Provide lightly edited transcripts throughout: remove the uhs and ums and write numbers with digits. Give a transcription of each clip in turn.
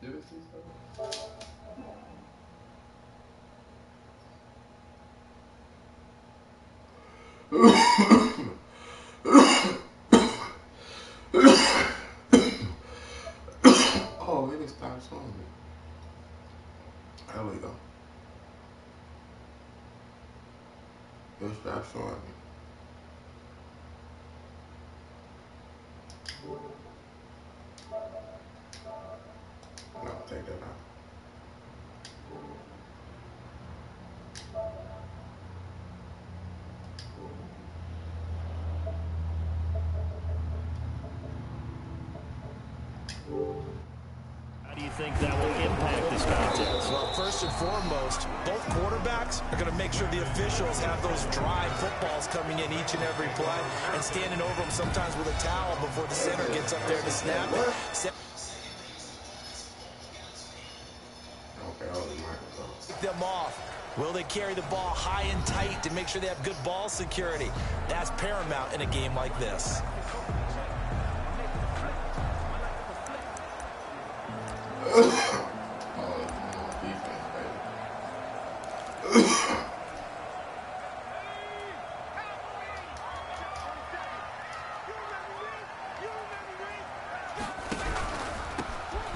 Oh, it stopped showing me. There we go. It stopped showing me. No, take that out. How do you think that will impact this contest? Well, first and foremost, both quarterbacks are going to make sure the officials have those dry footballs coming in each and every play and standing over them sometimes with a towel before the center gets up there to snap it. Take them off. Will they carry the ball high and tight to make sure they have good ball security? That's paramount in a game like this.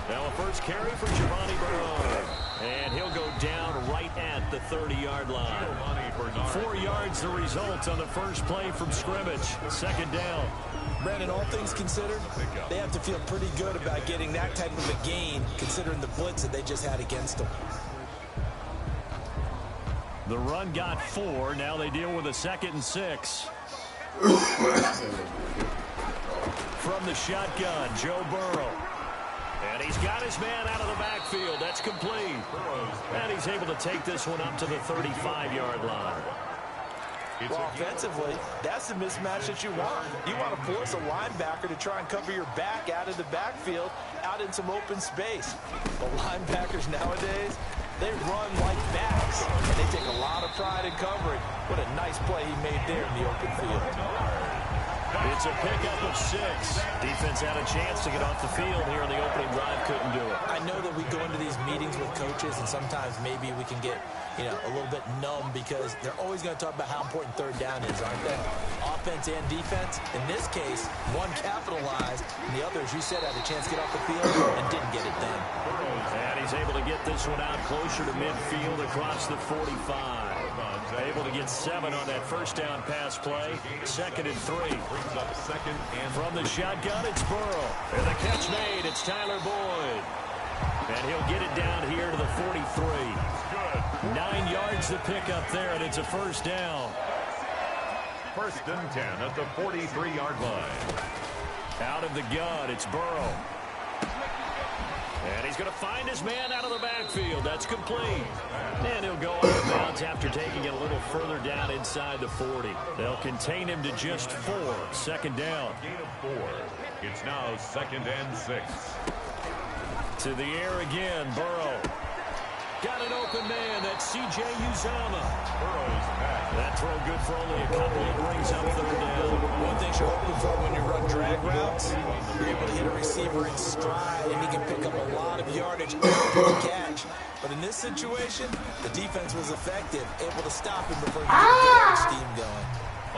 Now a first carry for Giovanni Bernard. And he'll go down right at the 30-yard line. 4 yards the result on the first play from scrimmage. Second down. Brandon, all things considered, they have to feel pretty good about getting that type of a gain considering the blitz that they just had against them. The run got 4. Now they deal with a 2nd and 6. From the shotgun, Joe Burrow. And he's got his man out of the backfield. That's complete. And he's able to take this one up to the 35-yard line. Well, offensively, that's the mismatch that you want. You want to force a linebacker to try and cover your back out of the backfield, out in some open space. The linebackers nowadays, they run like backs, and they take a lot of pride in covering. What a nice play he made there in the open field. It's a pickup of 6. Defense had a chance to get off the field here in the opening drive. Couldn't do it. I know that we go into these meetings with coaches, and sometimes maybe we can get, a little bit numb because they're always going to talk about how important third down is, aren't they? Offense and defense. In this case, one capitalized, and the other, as you said, had a chance to get off the field and didn't get it done. And he's able to get this one out closer to midfield across the 45. Able to get 7 on that first down pass play. 2nd and 3. From the shotgun, it's Burrow. And the catch made, it's Tyler Boyd. And he'll get it down here to the 43. 9 yards to pick up there, and it's a first down. 1st and 10 at the 43-yard line. Out of the gun, it's Burrow. And he's going to find his man out of the backfield. That's complete. And he'll go out of bounds after taking it a little further down inside the 40. They'll contain him to just 4. 2nd down. Gain of 4. It's now 2nd and 6. To the air again, Burrow. Got an open man. That's C.J. Uzomah. Burrow's back. That throw good for only a couple. It brings up 3rd down. One thing you're hoping for when you run drag routes, you're able to hit a receiver in stride, and he can pick up a lot of yardage after the catch. But in this situation, the defense was effective, able to stop him before he could get the steam going.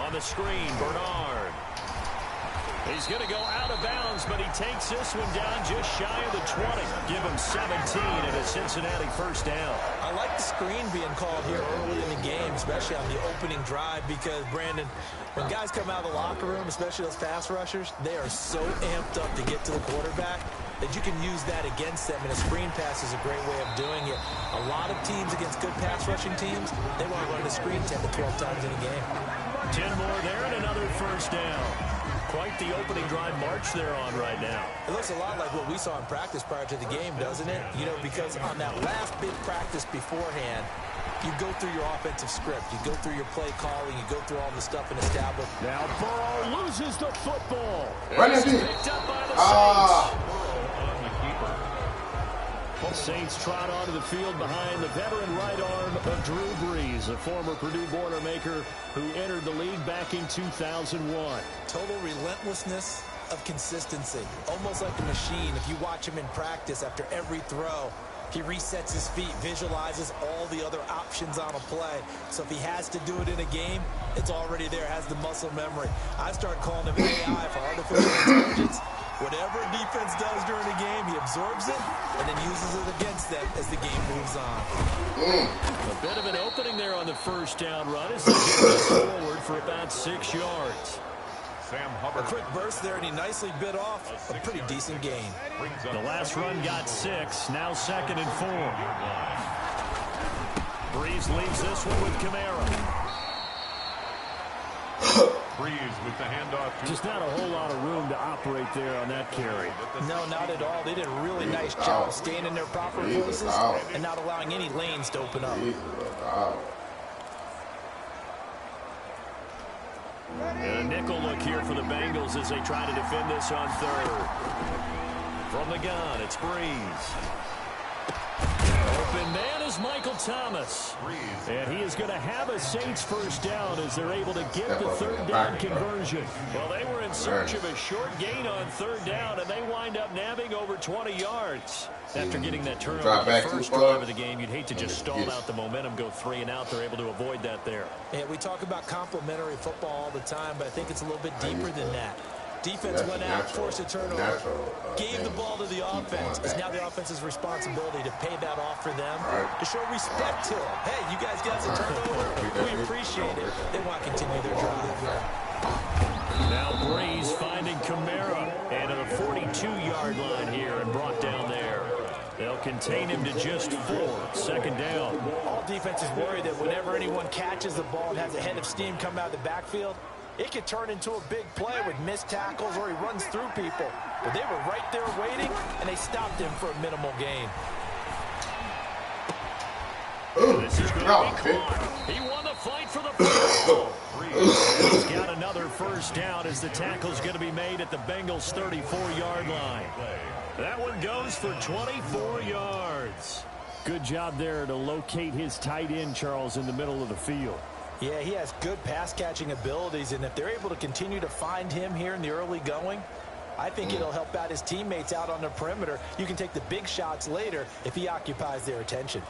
On the screen, Bernard. He's going to go out of bounds, but he takes this one down just shy of the 20. Give him 17 and a Cincinnati first down. I like the screen being called here early in the game, especially on the opening drive, because, Brandon, when guys come out of the locker room, especially those pass rushers, they are so amped up to get to the quarterback that you can use that against them, and a screen pass is a great way of doing it. A lot of teams against good pass rushing teams, they want to run the screen 10 to 12 times in a game. 10 more there and another first down. Quite the opening drive march they're on right now. It looks a lot like what we saw in practice prior to the game, doesn't it? Because on that last big practice beforehand, you go through your offensive script. You go through your play calling. You go through all the stuff and establish. Now Burrow loses the football. It's picked up by the Saints. Saints trot onto the field behind the veteran right arm of Drew Brees, a former Purdue Boilermaker who entered the league back in 2001. Total relentlessness, of consistency, almost like a machine. If you watch him in practice after every throw, he resets his feet, visualizes all the other options on a play. So if he has to do it in a game, it's already there, has the muscle memory. I start calling him AI for artificial intelligence. Whatever defense does during a game, he absorbs it and then uses it against them as the game moves on. A bit of an opening there on the first down run as they get this forward for about 6 yards. A quick burst there, and he nicely bit off a pretty decent gain. The last run got 6, now 2nd and 4. Breeze leaves this one with Kamara. Breeze with the handoff. Just not a whole lot of room to operate there on that carry. No, not at all. They did a really nice job staying in their proper places and not allowing any lanes to open up. And a nickel look here for the Bengals as they try to defend this on 3rd. From the gun, it's Breeze. Open man is Michael Thomas. And he is going to have a Saints first down as they're able to get the 3rd down conversion. Well, they were in search of a short gain on 3rd down, and they wind up nabbing over 20 yards. After getting that turnover the first drive of the game, you'd hate to just stall out the momentum, go 3 and out. They're able to avoid that there. Yeah, we talk about complementary football all the time, but I think it's a little bit deeper than that. Defense went out, forced a turnover, gave the ball to the offense. It's now the offense's responsibility to pay that off for them, to show respect to them. Hey, you guys got some turnover? We appreciate it. They want to continue their drive. Now Breeze finding Kamara and to the 42-yard line here and brought down there. They'll contain him to just 4, 2nd down. All defenses worry that whenever anyone catches the ball and has a head of steam come out of the backfield, it could turn into a big play with missed tackles or he runs through people. But they were right there waiting, and they stopped him for a minimal gain. This is going to be caught. He won the fight for the football. He's got another first down as the tackle's going to be made at the Bengals' 34-yard line. That one goes for 24 yards. Good job there to locate his tight end, Charles, in the middle of the field. Yeah, he has good pass-catching abilities, and if they're able to continue to find him here in the early going, I think it'll help out his teammates out on the perimeter. You can take the big shots later if he occupies their attention.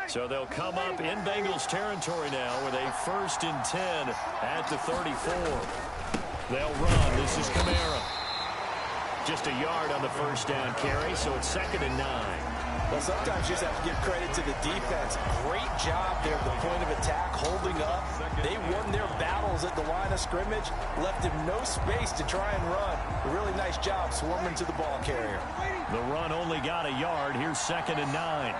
So they'll come up in Bengals territory now with a 1st and 10 at the 34. They'll run. This is Kamara. Just a yard on the first down carry, so it's 2nd and 9. Well, sometimes you just have to give credit to the defense. Great job there at the point of attack, holding up. They won their battles at the line of scrimmage, left him no space to try and run. A really nice job swarming to the ball carrier. The run only got a yard. Here's 2nd and 9.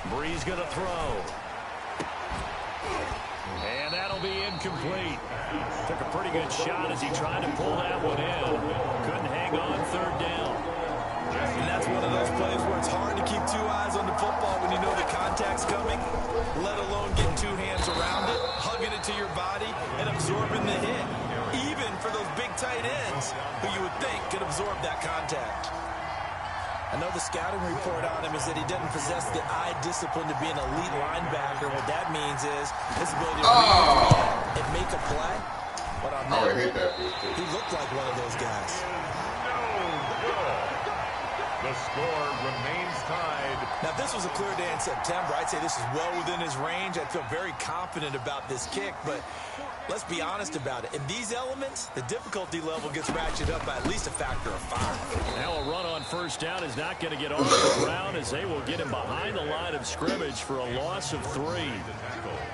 Breeze going to throw. And that'll be incomplete. Took a pretty good shot as he tried to pull that one in. Couldn't hang on 3rd down. And that's one of those plays where it's hard to keep 2 eyes on the football when you know the contact's coming, let alone getting 2 hands around it, hugging it to your body, and absorbing the hit. Even for those big tight ends who you would think could absorb that contact. I know the scouting report on him is that he doesn't possess the eye discipline to be an elite linebacker. What that means is his ability to read and make a play. But on that, he looked like one of those guys. The score remains tied. Now, if this was a clear day in September, I'd say this is well within his range. I'd feel very confident about this kick, but let's be honest about it. In these elements, the difficulty level gets ratcheted up by at least a factor of 5. Now a run on first down is not going to get off the ground as they will get him behind the line of scrimmage for a loss of 3.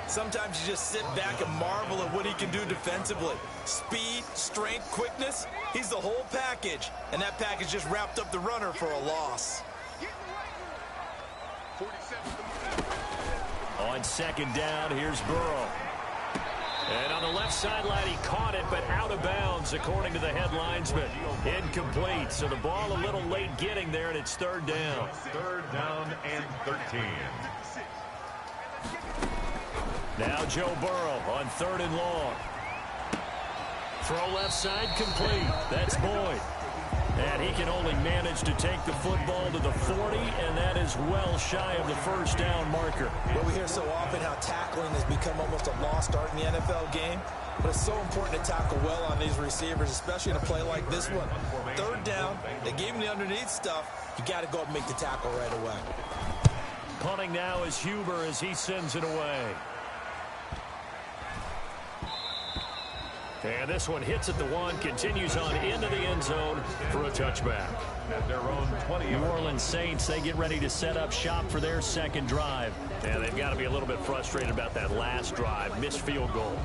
Sometimes you just sit back and marvel at what he can do defensively. Speed, strength, quickness, he's the whole package. And that package just wrapped up the runner for a loss. On 2nd down, here's Burrow. And on the left sideline, he caught it, but out of bounds, according to the headlines, but incomplete. So the ball a little late getting there, and it's 3rd down. 3rd down and 13. Now Joe Burrow on 3rd and long. Throw left side complete. That's Boyd. And he can only manage to take the football to the 40, and that is well shy of the first down marker. Well, we hear so often how tackling has become almost a lost art in the NFL game. But it's so important to tackle well on these receivers, especially in a play like this one. Third down, they gave him the underneath stuff. You got to go up and make the tackle right away. Punting now is Huber as he sends it away. And this one hits at the 1, continues on into the end zone for a touchback. At their own 20. New Orleans Saints, they get ready to set up shop for their second drive. And they've got to be a little bit frustrated about that last drive, missed field goal.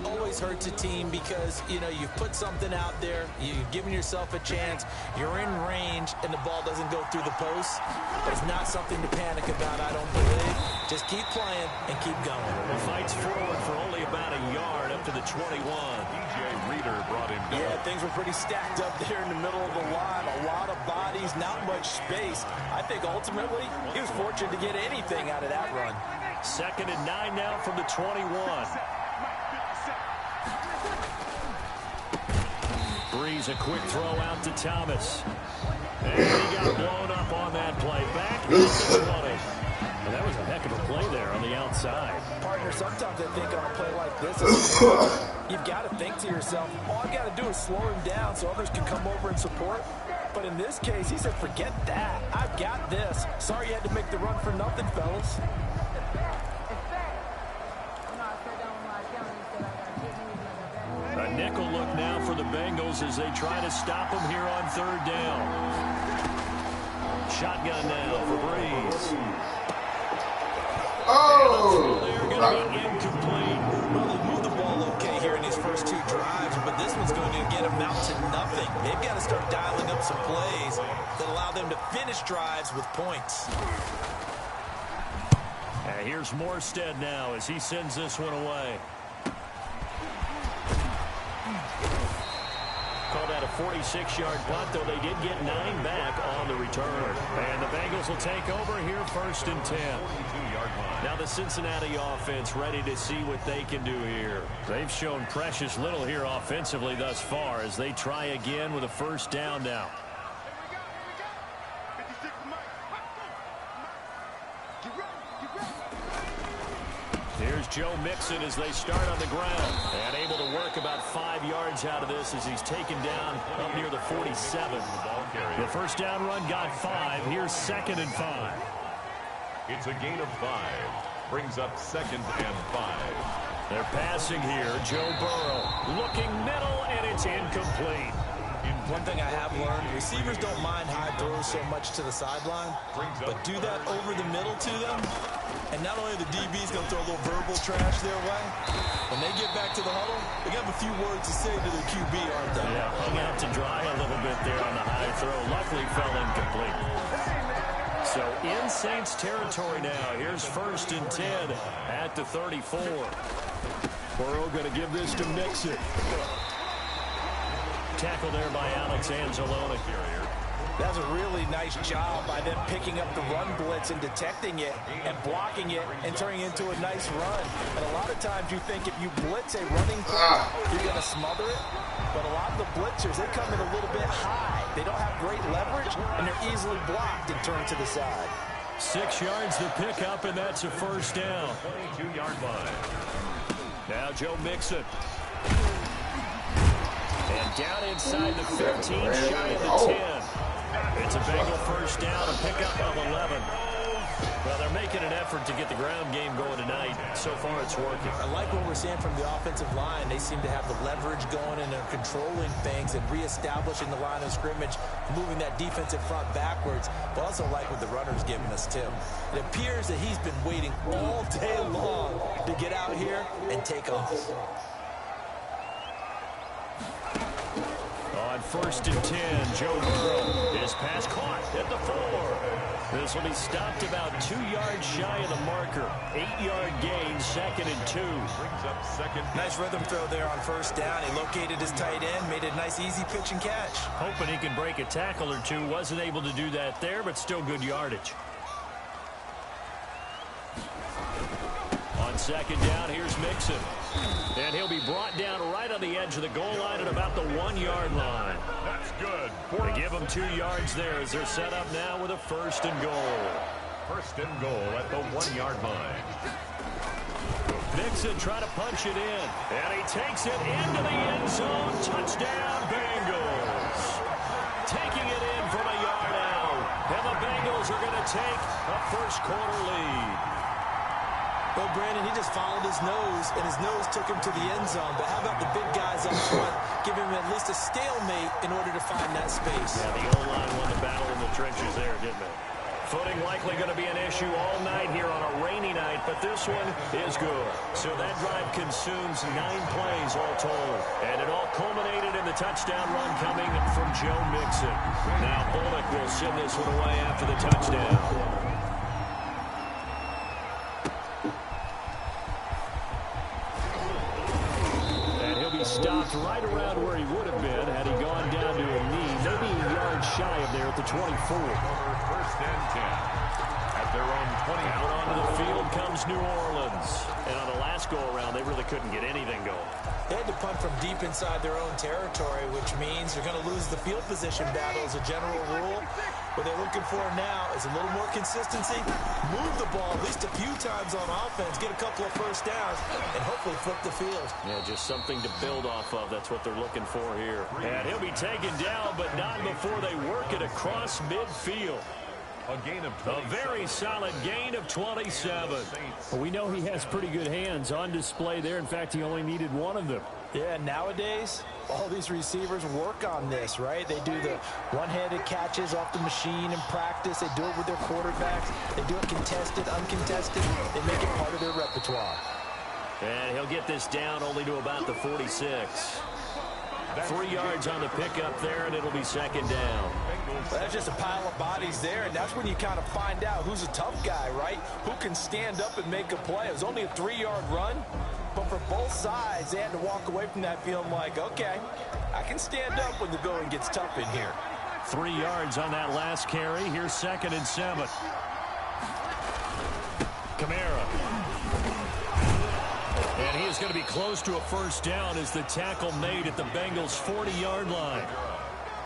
Always hurts a team because, you know, you've put something out there, you've given yourself a chance, you're in range, and the ball doesn't go through the post. But it's not something to panic about, I don't believe. Just keep playing and keep going. The fight's forward for only about a yard up to the 21. DJ Reader brought him down. Yeah, things were pretty stacked up there in the middle of the line. A lot of bodies, not much space. I think ultimately he was fortunate to get anything out of that run. 2nd and 9 now from the 21. Breeze, a quick throw out to Thomas. And he got blown up on that play. Back into the 20. And that was a heck of a play there on the outside. Partner, sometimes I think on a play like this, you've got to think to yourself, all I got to do is slow him down so others can come over and support. But in this case, he said, forget that. I've got this. Sorry you had to make the run for nothing, fellas. A nickel look now for the Bengals as they try to stop him here on 3rd down. Shotgun now for Breeze. Oh! They're going to be incomplete. Well, they moved the ball okay here in these first 2 drives, but this one's going to get them out to nothing. They've got to start dialing up some plays that allow them to finish drives with points. And here's Morstead now as he sends this one away. Called out a 46-yard punt, though they did get 9 back on the return. And the Bengals will take over here 1st and 10. Now the Cincinnati offense ready to see what they can do here. They've shown precious little here offensively thus far as they try again with a 1st down now. Here's Joe Mixon as they start on the ground. And able to work about 5 yards out of this as he's taken down up near the 47. The 1st down run got 5. Here's 2nd and 5. It's a gain of 5. Brings up 2nd and 5. They're passing here. Joe Burrow looking middle, and it's incomplete. One thing I have learned, receivers don't mind high throws so much to the sideline, but do that over the middle to them, and not only are the DBs going to throw a little verbal trash their way, when they get back to the huddle, they have a few words to say to their QB, aren't they? Yeah, hung out to dry a little bit there on the high throw. Luckily fell incomplete. So in Saints territory now. Here's 1st and 10 at the 34. Burrow going to give this to Mixon. Tackle there by Alex Anzalone. That's a really nice job by them picking up the run blitz and detecting it and blocking it and turning it into a nice run. And a lot of times you think if you blitz a running play, you're going to smother it. But a lot of the blitzers, they come in a little bit high. They don't have great leverage, and they're easily blocked and turned to the side. 6 yards to pick up, and that's a 1st down. 22-yard line. Now Joe Mixon. And down inside the 15, shy of the 10. It's a Bengal 1st down, a pickup of 11. Well, they're making an effort to get the ground game going tonight. So far, it's working. I like what we're seeing from the offensive line. They seem to have the leverage going, and they're controlling things and reestablishing the line of scrimmage, moving that defensive front backwards. But also like what the runner's giving us, Tim. It appears that he's been waiting all day long to get out here and take off. On 1st and 10, Joe Burrow. His pass caught at the 4. This will be stopped about 2 yards shy of the marker. 8-yard gain, 2nd and 2. Brings up 2nd. Nice rhythm throw there on 1st down. He located his tight end, made a nice easy pitch and catch. Hoping he can break a tackle or two. Wasn't able to do that there, but still good yardage. On On second down, here's Mixon. And he'll be brought down right on the edge of the goal line at about the 1-yard line. That's good. They give them 2 yards there as they're set up now with a 1st and goal. 1st and goal at the 1-yard line. Mixon trying to punch it in. And he takes it into the end zone. Touchdown, Bengals. Taking it in from a yard out. And the Bengals are going to take a first-quarter lead. Well, Brandon, he just followed his nose, and his nose took him to the end zone. But how about the big guys up front, giving him at least a stalemate in order to find that space? Yeah, the O-line won the battle in the trenches there, didn't it? Footing likely going to be an issue all night here on a rainy night, but this one is good. So that drive consumes 9 plays all told. And it all culminated in the touchdown run coming from Joe Mixon. Now Bullock will send this one away after the touchdown. Stopped right around where he would have been had he gone down to a knee, maybe a yard shy of there at the 24. 1st and 10 at their own 20. Out onto the field comes New Orleans. And on the last go-around, they really couldn't get anything going. They had to punt from deep inside their own territory, which means they're going to lose the field position battle as a general rule. What they're looking for now is a little more consistency, move the ball at least a few times on offense, get a couple of first downs, and hopefully flip the field. Yeah, just something to build off of. That's what they're looking for here. And he'll be taken down, but not before they work it across midfield. A gain of 27. A very solid gain of 27. Well, we know he has pretty good hands on display there. In fact, he only needed one of them. Yeah, nowadays, all these receivers work on this, right? They do the one-handed catches off the machine in practice. They do it with their quarterbacks. They do it contested, uncontested. They make it part of their repertoire. And he'll get this down only to about the 46. 3 yards on the pickup there, and it'll be second down. Well, that's just a pile of bodies there, and that's when you kind of find out who's a tough guy, right? Who can stand up and make a play. It was only a 3-yard run, but for both sides, they had to walk away from that feeling like, okay, I can stand up when the going gets tough in here. 3 yards on that last carry. Here's 2nd and 7. Kamara. And he is going to be close to a first down as the tackle made at the Bengals' 40-yard line.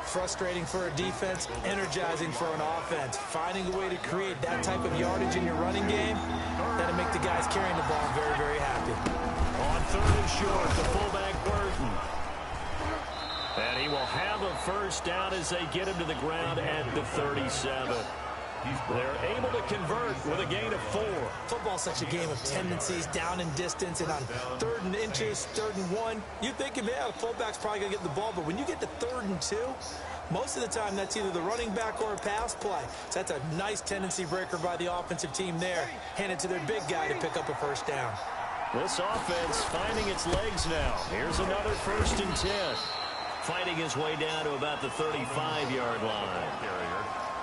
Frustrating for a defense, energizing for an offense. Finding a way to create that type of yardage in your running game, that'll make the guys carrying the ball very, very happy. On 3rd and short, the fullback Burton. And he will have a first down as they get him to the ground at the 37. They're able to convert with a gain of 4. Football's such a game of tendencies, down and distance, and on 3rd and inches, 3rd and 1, you think, yeah, the fullback's probably going to get the ball, but when you get to 3rd and 2, most of the time that's either the running back or a pass play. So that's a nice tendency breaker by the offensive team there. Hand it to their big guy to pick up a first down. This offense finding its legs now. Here's another 1st and 10. Fighting his way down to about the 35-yard line.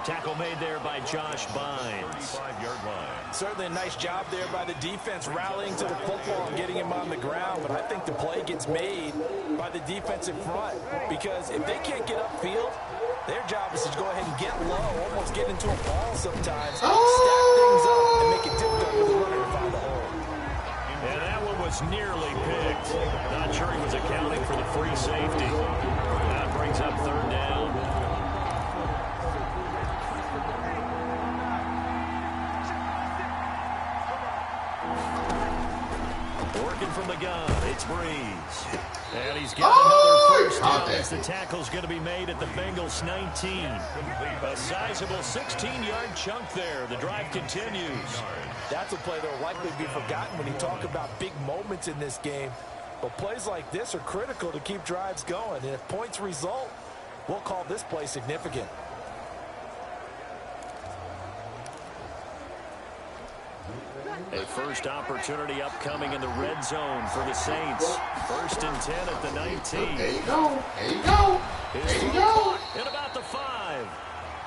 Tackle made there by Josh Bynes. 35-yard line. Certainly a nice job there by the defense, rallying to the football and getting him on the ground. But I think the play gets made by the defensive front, because if they can't get upfield, their job is to go ahead and get low, almost get into a ball sometimes, stack things up, and make it difficult for the runner to find a hole. And that one was nearly picked. Not sure he was accounting for the free safety. That brings up 3rd down. Working from the gun, it's Breeze. And he's got another first down as the tackle's going to be made at the Bengals' 19. A sizable 16-yard chunk there. The drive continues. That's a play that will likely be forgotten when you talk about big moments in this game. But plays like this are critical to keep drives going. And if points result, we'll call this play significant. A first opportunity upcoming in the red zone for the Saints. 1st and 10 at the 19. There you go. There you go. There you go. At about the 5.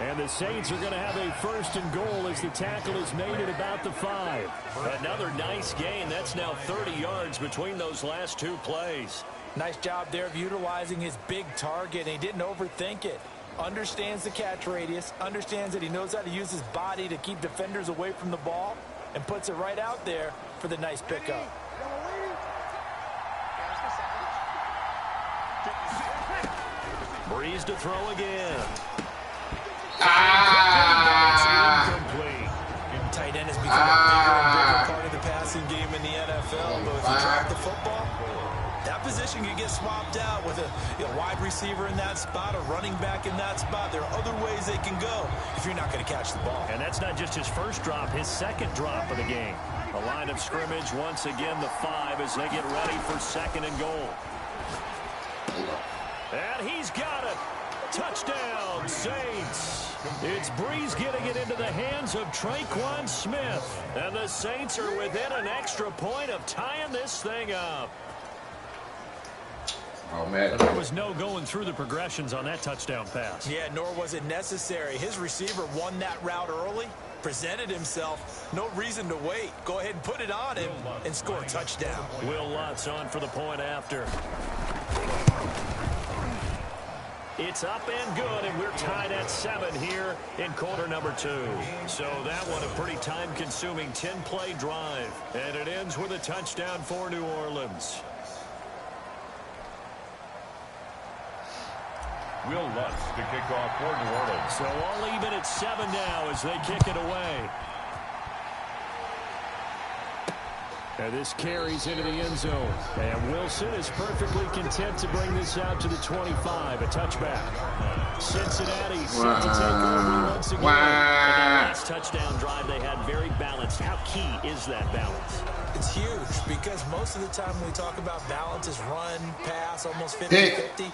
And the Saints are going to have a 1st and goal as the tackle is made at about the 5. Another nice gain. That's now 30 yards between those last 2 plays. Nice job there of utilizing his big target. He didn't overthink it. Understands the catch radius. Understands that he knows how to use his body to keep defenders away from the ball. And puts it right out there for the nice pickup. Breeze to throw again. Incomplete. Tight end has become a bigger and bigger part of the passing game in the NFL, but if you drop the football, that position can get swapped out with a wide receiver in that spot, a running back in that spot. There are other ways they can go if you're not going to catch the ball. And that's not just his first drop, his second drop of the game. The line of scrimmage, once again, the 5 as they get ready for 2nd and goal. And he's got it. Touchdown, Saints. It's Breeze getting it into the hands of Traquan Smith. And the Saints are within an extra point of tying this thing up. Oh, man. There was no going through the progressions on that touchdown pass. Yeah, nor was it necessary. His receiver won that route early, presented himself. No reason to wait. Go ahead and put it on him and score a touchdown. Will Lutz on for the point after. It's up and good, and we're tied at 7 here in quarter number 2. So that one a pretty time-consuming 10-play drive. And it ends with a touchdown for New Orleans. Will Lutz to kick off for New Orleans. So all even at 7 now as they kick it away. And this carries into the end zone. And Wilson is perfectly content to bring this out to the 25. A touchback. Cincinnati set to take over once again. And that last touchdown drive they had very balanced. How key is that balance? It's huge because most of the time when we talk about balance is run, pass, almost 50-50.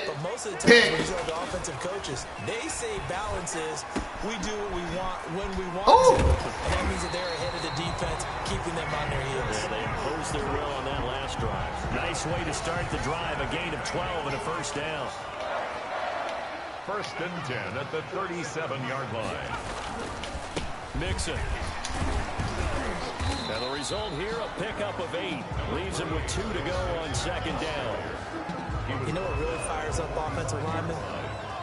But most of the time when you talk to offensive coaches, they say balance is we do what we want when we want to. And that means that they're ahead of the defense, keeping them on their heels. Yeah, they imposed their will on that last drive. Nice way to start the drive. A gain of 12 and a first down. 1st and 10 at the 37-yard line. Mixon. And the result here, a pickup of 8. Leaves him with 2 to go on 2nd down. You know what really fires up offensive linemen?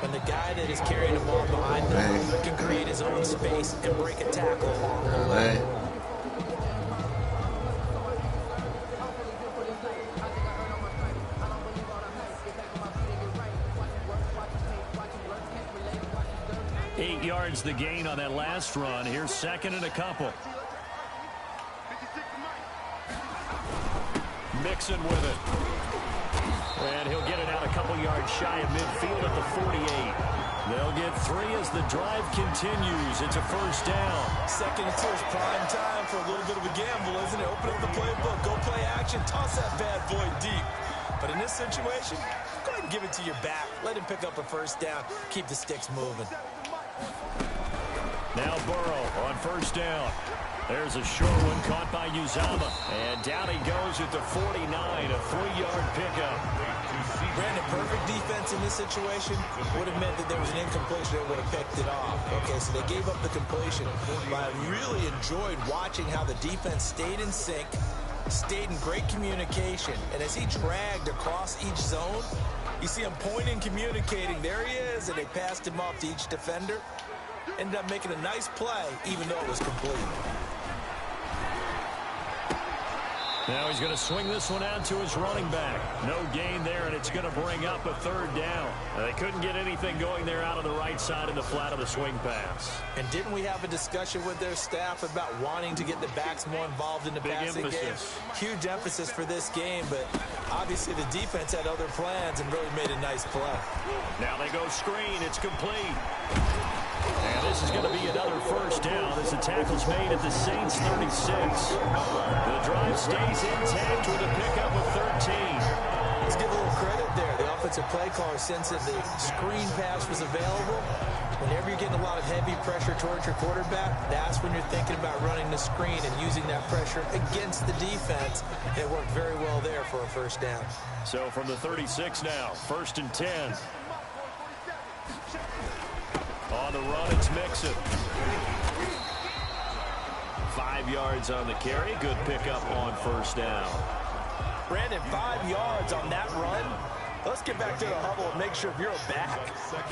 When the guy that is carrying the ball behind them can create his own space and break a tackle along the way. 8 yards the gain on that last run. Here's 2nd and a couple. Mixon with it. And he'll get it out a couple yards shy of midfield at the 48. They'll get 3 as the drive continues. It's a first down. 2nd and 2 is prime time for a little bit of a gamble, isn't it? Open up the playbook, go play action, toss that bad boy deep. But in this situation, go ahead and give it to your back. Let him pick up a first down. Keep the sticks moving. Now Burrow on first down. There's a short one caught by Uzama. And down he goes at the 49, a 3-yard pickup. Brandon, perfect defense in this situation would have meant that there was an incompletion that would have picked it off. Okay, so they gave up the completion. But I really enjoyed watching how the defense stayed in sync, stayed in great communication. And as he dragged across each zone, you see him pointing, communicating. There he is, and they passed him off to each defender. Ended up making a nice play, even though it was complete. Now he's going to swing this one out to his running back. No gain there, and it's going to bring up a 3rd down. They couldn't get anything going there out on the right side in the flat of the swing pass. And didn't we have a discussion with their staff about wanting to get the backs more involved in the passing game? Huge emphasis for this game, but obviously the defense had other plans and really made a nice play. Now they go screen. It's complete. And this is going to be another first down as the tackle's made at the Saints 36. The drive stays intact with a pickup of 13. Let's give a little credit there. The offensive play caller, since the screen pass was available, whenever you're getting a lot of heavy pressure towards your quarterback, that's when you're thinking about running the screen and using that pressure against the defense. It worked very well there for a first down. So from the 36 now, 1st and 10. On the run, it's Mixon. 5 yards on the carry. Good pickup on first down. Brandon, 5 yards on that run. let's get back to the huddle and make sure if you're a back,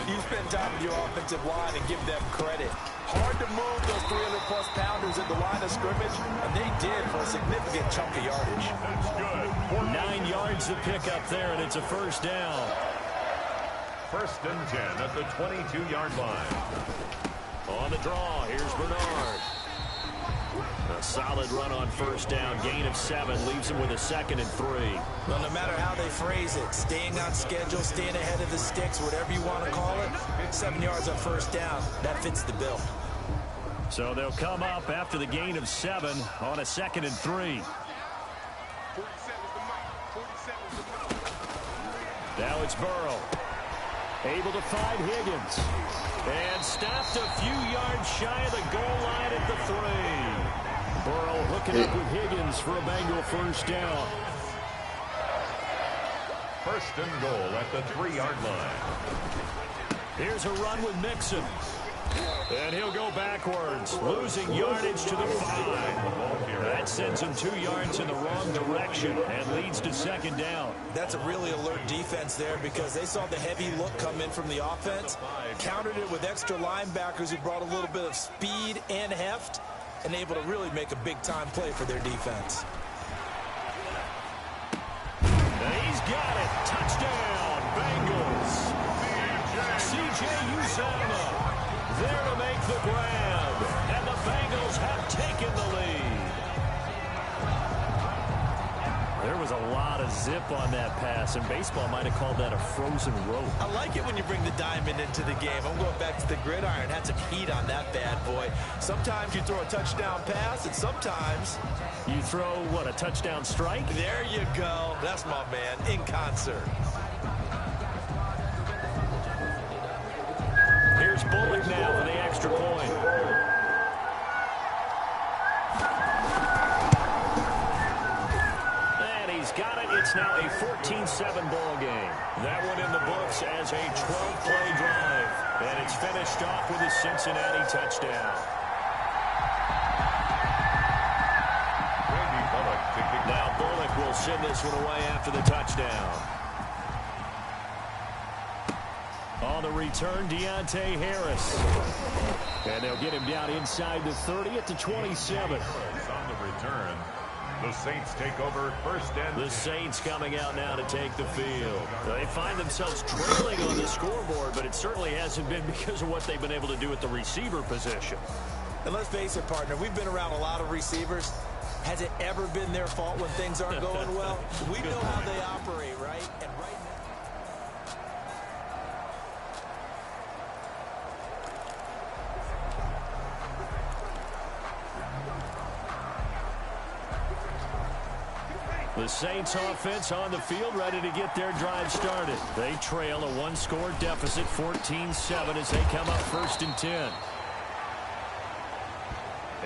you spend time with your offensive line and give them credit. Hard to move those 300-plus pounders at the line of scrimmage, and they did for a significant chunk of yardage. 9 yards to pick up there, and it's a first down. First and 10 at the 22-yard line. On the draw, here's Bernard. A solid run on first down. Gain of 7 leaves him with a 2nd and 3. Well, no matter how they phrase it, staying on schedule, staying ahead of the sticks, whatever you want to call it, 7 yards on first down, that fits the bill. So they'll come up after the gain of 7 on a 2nd and 3. Now it's Burrow. Able to find Higgins. And stopped a few yards shy of the goal line at the 3. Burrow hooking up with Higgins for a Bengal first down. First and goal at the 3-yard line. Here's a run with Mixon. And he'll go backwards, losing yardage to the 5. That sends him 2 yards in the wrong direction and leads to 2nd down. That's a really alert defense there because they saw the heavy look come in from the offense, countered it with extra linebackers who brought a little bit of speed and heft, and able to really make a big-time play for their defense. And he's got it. Touchdown, Bengals. C.J. Uzomah there to make the grab, and the Bengals have taken the lead. There was a lot of zip on that pass, and baseball might have called that a frozen rope. I like it when you bring the diamond into the game. I'm going back to the gridiron. Had some heat on that bad boy. Sometimes you throw a touchdown pass, and sometimes you throw, what, a touchdown strike? There you go. That's my man, in concert. Here's Bullock now for the extra point. And he's got it. It's now a 14-7 ball game. That one in the books as a 12-play drive. And it's finished off with a Cincinnati touchdown. Now Bullock will send this one away after the touchdown. On the return, Deontay Harris. And they'll get him down inside the 30 at the 27. On the return, the Saints take over first and 10. The Saints coming out now to take the field. They find themselves trailing on the scoreboard, but it certainly hasn't been because of what they've been able to do at the receiver position. And let's face it, partner, we've been around a lot of receivers. Has it ever been their fault when things aren't going well? We know how they operate, right? And right now, the Saints offense on the field, ready to get their drive started. They trail a 1-score deficit, 14-7, as they come up first and 10.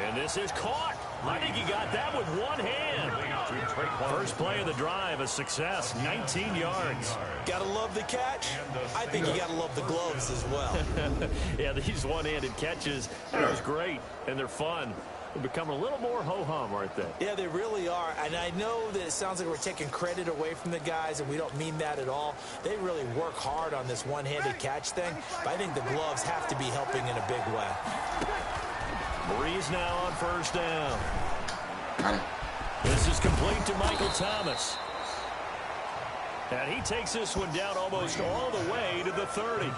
And this is caught. I think he got that with one hand. First play of the drive, a success, 19 yards. gotta love the catch. I think you gotta love the gloves as well. Yeah, these one-handed catches, they're great, and they're fun. They're becoming a little more ho-hum, aren't they? Yeah, they really are. And I know that it sounds like we're taking credit away from the guys, and we don't mean that at all. They really work hard on this one-handed catch thing, but I think the gloves have to be helping in a big way. Breeze now on first down. This is complete to Michael Thomas. And he takes this one down almost all the way to the 30.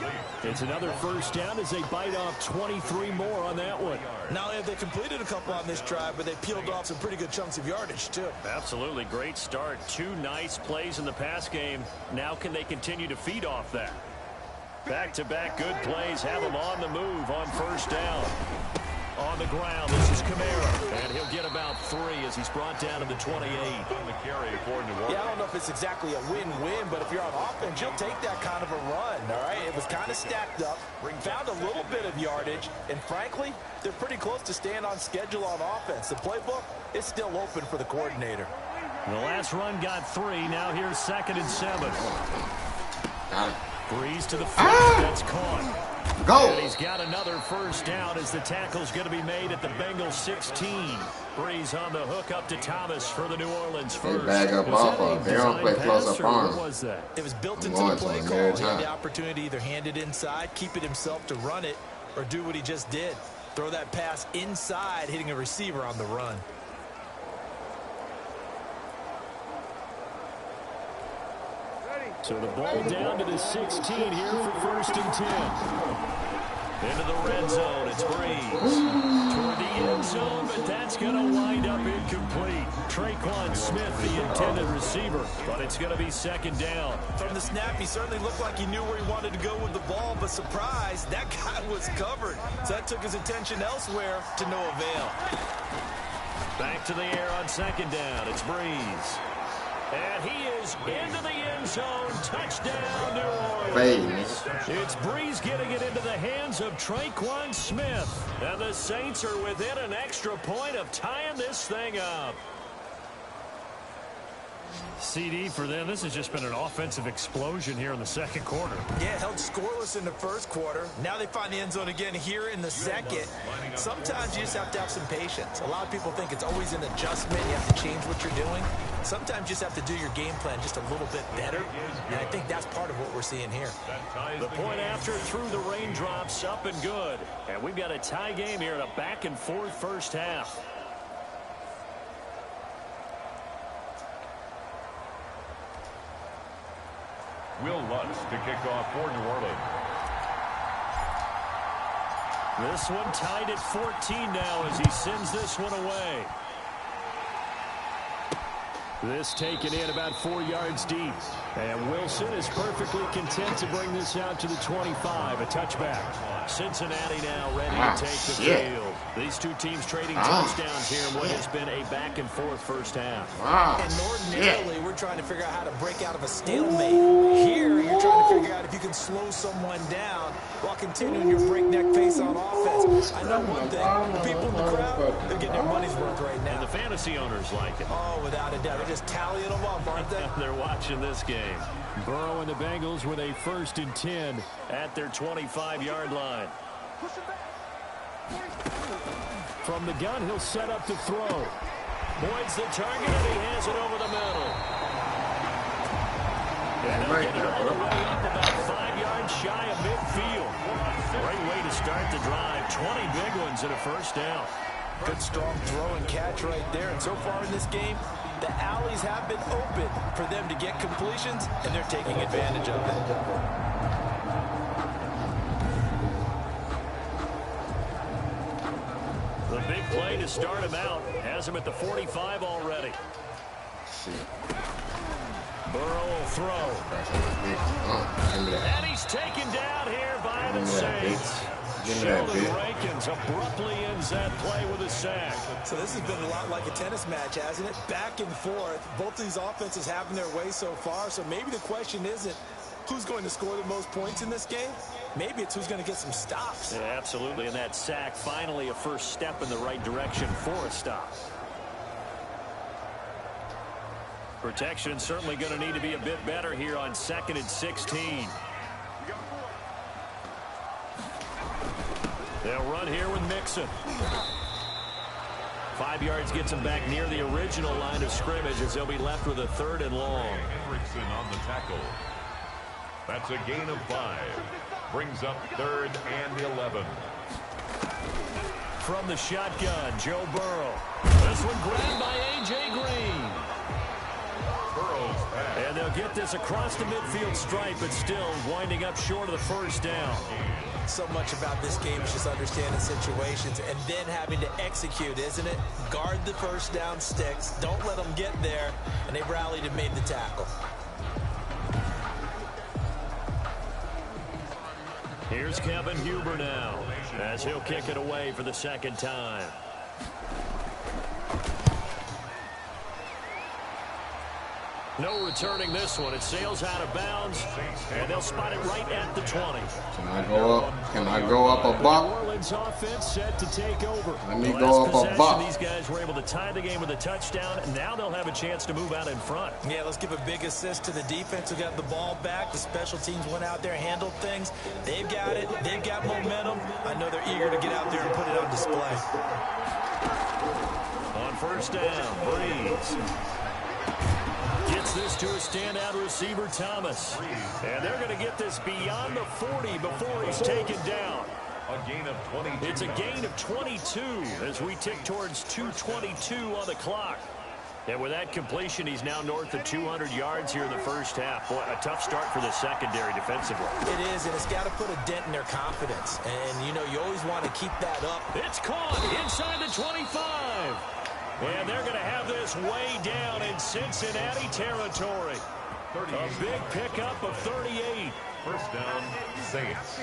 It's another first down as they bite off 23 more on that one. Not only have they completed a couple on this drive, but they peeled off some pretty good chunks of yardage, too. Absolutely. Great start. 2 nice plays in the pass game. Now can they continue to feed off that? Back-to-back good plays have them on the move on first down. On the ground, this is Kamara, and he'll get about 3 as he's brought down to the 28. On the carry for New Orleans. Yeah, I don't know if it's exactly a win-win, but if you're on offense, you'll take that kind of a run, all right? It was kind of stacked up, found a little bit of yardage, and frankly, they're pretty close to staying on schedule on offense. The playbook is still open for the coordinator. The last run got 3. Now here's 2nd and 7. Breeze to the foot. That's caught. Go. And he's got another first down as the tackle's going to be made at the Bengals 16. Breeze on the hook up to Thomas for the New Orleans first. They bag up off of. They don't play close up on. What was that? It was built into the play call. He had the opportunity to either hand it inside, keep it himself to run it, or do what he just did. Throw that pass inside, hitting a receiver on the run. So the ball down to the 16 here for 1st and 10. Into the red zone. It's Breeze. Toward the end zone, but that's going to wind up incomplete. Traquan Smith, the intended receiver, but it's going to be 2nd down. From the snap, he certainly looked like he knew where he wanted to go with the ball, but surprise, that guy was covered. So that took his attention elsewhere to no avail. Back to the air on 2nd down. It's Breeze. And he is into the end zone. Touchdown, New Orleans. It's Breeze getting it into the hands of Traquan Smith. And the Saints are within an extra point of tying this thing up. CD for them. This has just been an offensive explosion here in the 2nd quarter. Yeah, held scoreless in the 1st quarter. Now they find the end zone again here in the 2nd. Sometimes you just have to have some patience. A lot of people think it's always an adjustment. You have to change what you're doing. Sometimes you just have to do your game plan just a little bit better. And I think that's part of what we're seeing here. The point after through the raindrops, up and good. And we've got a tie game here in a back-and-forth first half. Will Lutz to kick off for New Orleans. This one tied at 14 now as he sends this one away. This taken in about 4 yards deep. And Wilson is perfectly content to bring this out to the 25, a touchback. Cincinnati now ready to take the field. These two teams trading touchdowns here in what has been a back-and-forth first half. And ordinarily, we're trying to figure out how to break out of a stalemate. Here, you're trying to figure out if you can slow someone down while continuing your breakneck pace on offense. I know one thing. The people in the crowd, they're getting their money's worth right now. And the fantasy owners like it. Oh, without a doubt. They're just tallying them up, aren't they? They're watching this game. Burrow and the Bengals with a 1st and 10 at their 25-yard line. From the gun, he'll set up to throw. Boyd's the target, and he has it over the middle. And they'll get it all the way up about 5 yards shy of midfield. Great way to start the drive. 20 big ones and a first down. Good, strong throw and catch right there. And so far in this game, the alleys have been open for them to get completions, and they're taking advantage of it. The big play to start him out has him at the 45 already. Burrow will throw. And he's taken down here by the Saints. Sheldon Rankins abruptly ends that play with a sack. So this has been a lot like a tennis match, hasn't it? Back and forth. Both these offenses having their way so far. So maybe the question isn't who's going to score the most points in this game. Maybe it's who's going to get some stops. Yeah, absolutely. And that sack, finally a first step in the right direction for a stop. Protection certainly going to need to be a bit better here on 2nd and 16. They'll run here with Mixon. 5 yards gets them back near the original line of scrimmage as they'll be left with a 3rd and long. Hendrickson on the tackle. That's a gain of 5. Brings up 3rd and 11. From the shotgun, Joe Burrow. This one grabbed by A.J. Green. Burrow's pass. And they'll get this across the midfield stripe, but still winding up short of the first down. So much about this game is just understanding situations and then having to execute, isn't it? Guard the first down sticks. Don't let them get there. And they rallied and made the tackle. Here's Kevin Huber now as he'll kick it away for the 2nd time. No returning this one. It sails out of bounds, and they'll spot it right at the 20. Can I go up? Can I go up a buck? New Orleans offense set to take over. Let me go up a buck. These guys were able to tie the game with a touchdown, and now they'll have a chance to move out in front. Yeah, let's give a big assist to the defense who got the ball back. The special teams went out there, handled things. They've got it. They've got momentum. I know they're eager to get out there and put it on display. On first down, Breeze gets this to a standout receiver, Thomas. And they're going to get this beyond the 40 before he's taken down. A gain of 22. It's a gain of 22 as we tick towards 2:22 on the clock. And with that completion, he's now north of 200 yards here in the first half. Boy, a tough start for the secondary defensively. It is, and it's got to put a dent in their confidence. And, you know, you always want to keep that up. It's caught inside the 25. And they're going to have this way down in Cincinnati territory. A big pickup of 38. First down, Saints.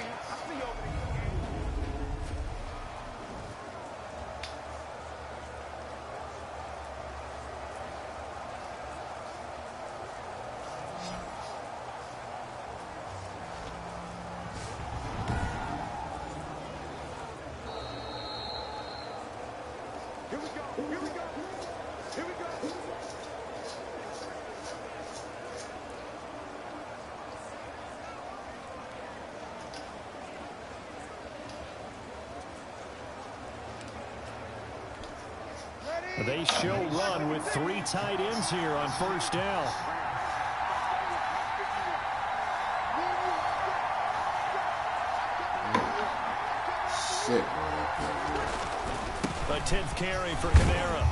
They show run with 3 tight ends here on first down. Shit. A 10th carry for Kamara.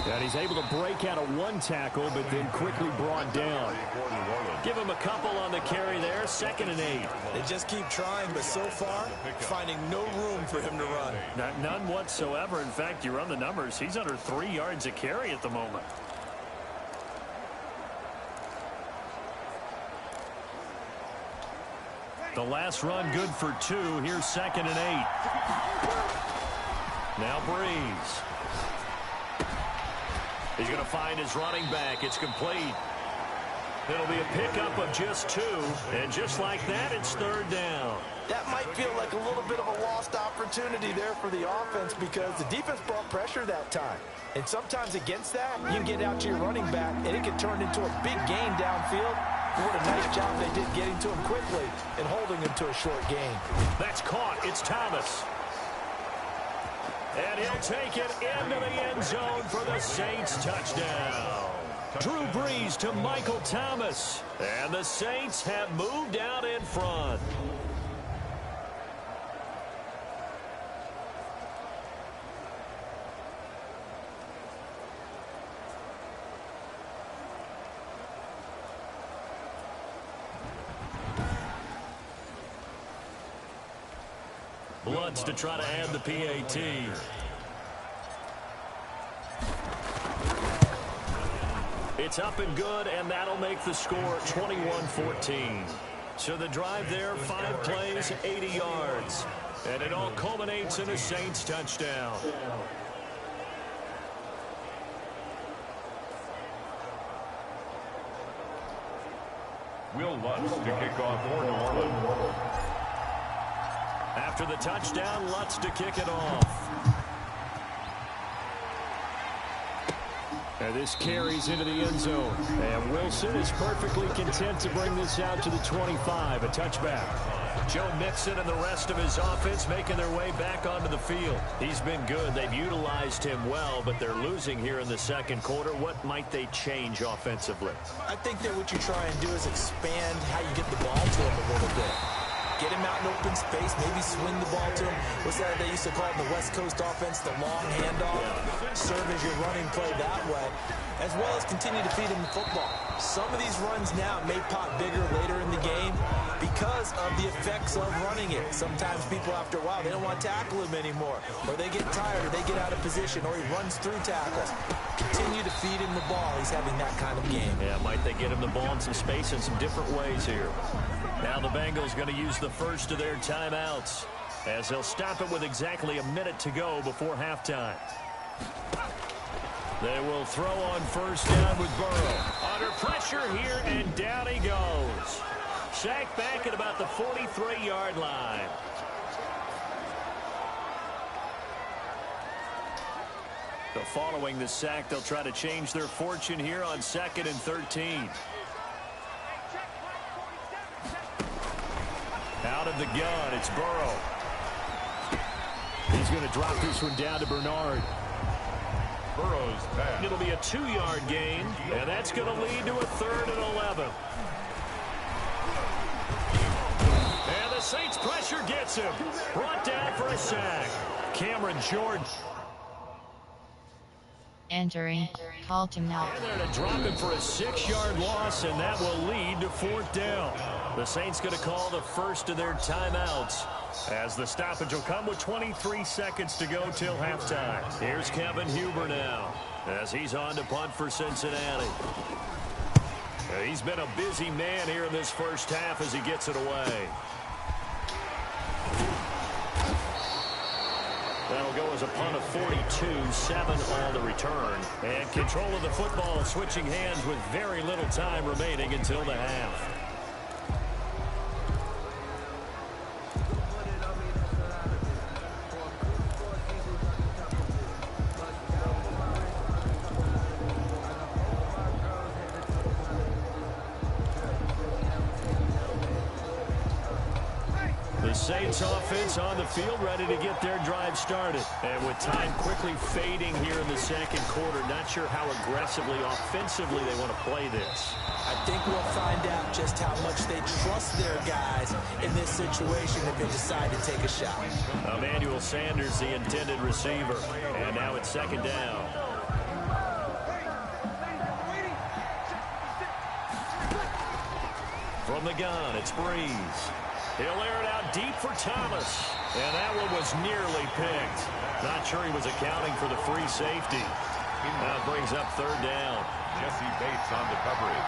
And he's able to break out of 1 tackle, but then quickly brought down. Give him a couple on the carry there. 2nd and 8. They just keep trying, but so far, finding no room for him to run. None whatsoever. In fact, you run the numbers. He's under 3 yards a carry at the moment. The last run good for 2. Here's 2nd and 8. Now Breeze. He's going to find his running back. It's complete. It'll be a pickup of just 2. And just like that, it's 3rd down. That might feel like a little bit of a lost opportunity there for the offense because the defense brought pressure that time. And sometimes against that, you can get out to your running back, and it can turn into a big gain downfield. What a nice job they did getting to him quickly and holding him to a short gain. That's caught. It's Thomas. And he'll take it into the end zone for the Saints touchdown. Drew Brees to Michael Thomas. And the Saints have moved out in front. Bloods to try to add the PAT. It's up and good, and that'll make the score 21-14. So the drive there, 5 plays, 80 yards. And it all culminates in a Saints touchdown. Will Lutz to kick off for New Orleans. After the touchdown, Lutz to kick it off. And this carries into the end zone. And Wilson is perfectly content to bring this out to the 25, a touchback. Joe Mixon and the rest of his offense making their way back onto the field. He's been good. They've utilized him well, but they're losing here in the second quarter. What might they change offensively? I think that what you try and do is expand how you get the ball to him a little bit. Get him out in open space, maybe swing the ball to him. What's that they used to call it in the West Coast offense, the long handoff? Yeah. Serve as your running play that way, as well as continue to feed him the football. Some of these runs now may pop bigger later in the game because of the effects of running it. Sometimes people, after a while, they don't want to tackle him anymore, or they get tired, or they get out of position, or he runs through tackles. Continue to feed him the ball. He's having that kind of game. Yeah, might they get him the ball in some space in some different ways here. Now the Bengals going to use the first of their timeouts as they'll stop it with exactly a minute to go before halftime. They will throw on first down with Burrow. Under pressure here, and down he goes. Sacked back at about the 43-yard line. So following the sack, they'll try to change their fortune here on 2nd and 13. Out of the gun, it's Burrow. He's going to drop this one down to Bernard. Burrow's pass. It'll be a 2-yard gain, and that's going to lead to a 3rd and 11. And the Saints pressure gets him. Brought down for a sack. Cameron Jordan. Entering. Call to now. And they're going to drop him for a 6-yard loss, and that will lead to 4th down. The Saints going to call the first of their timeouts, as the stoppage will come with 23 seconds to go till halftime. Here's Kevin Huber now, as he's on to punt for Cincinnati. He's been a busy man here in this first half as he gets it away. That'll go as a punt of 42, 7 on the return. And control of the football switching hands with very little time remaining until the half. Saints offense on the field, ready to get their drive started. And with time quickly fading here in the second quarter, not sure how aggressively, offensively they want to play this. I think we'll find out just how much they trust their guys in this situation if they decide to take a shot. Emmanuel Sanders, the intended receiver. And now it's 2nd down. From the gun, it's Breeze. He'll air it out deep for Thomas. And that one was nearly picked. Not sure he was accounting for the free safety. That brings up 3rd down. Jesse Bates on the coverage.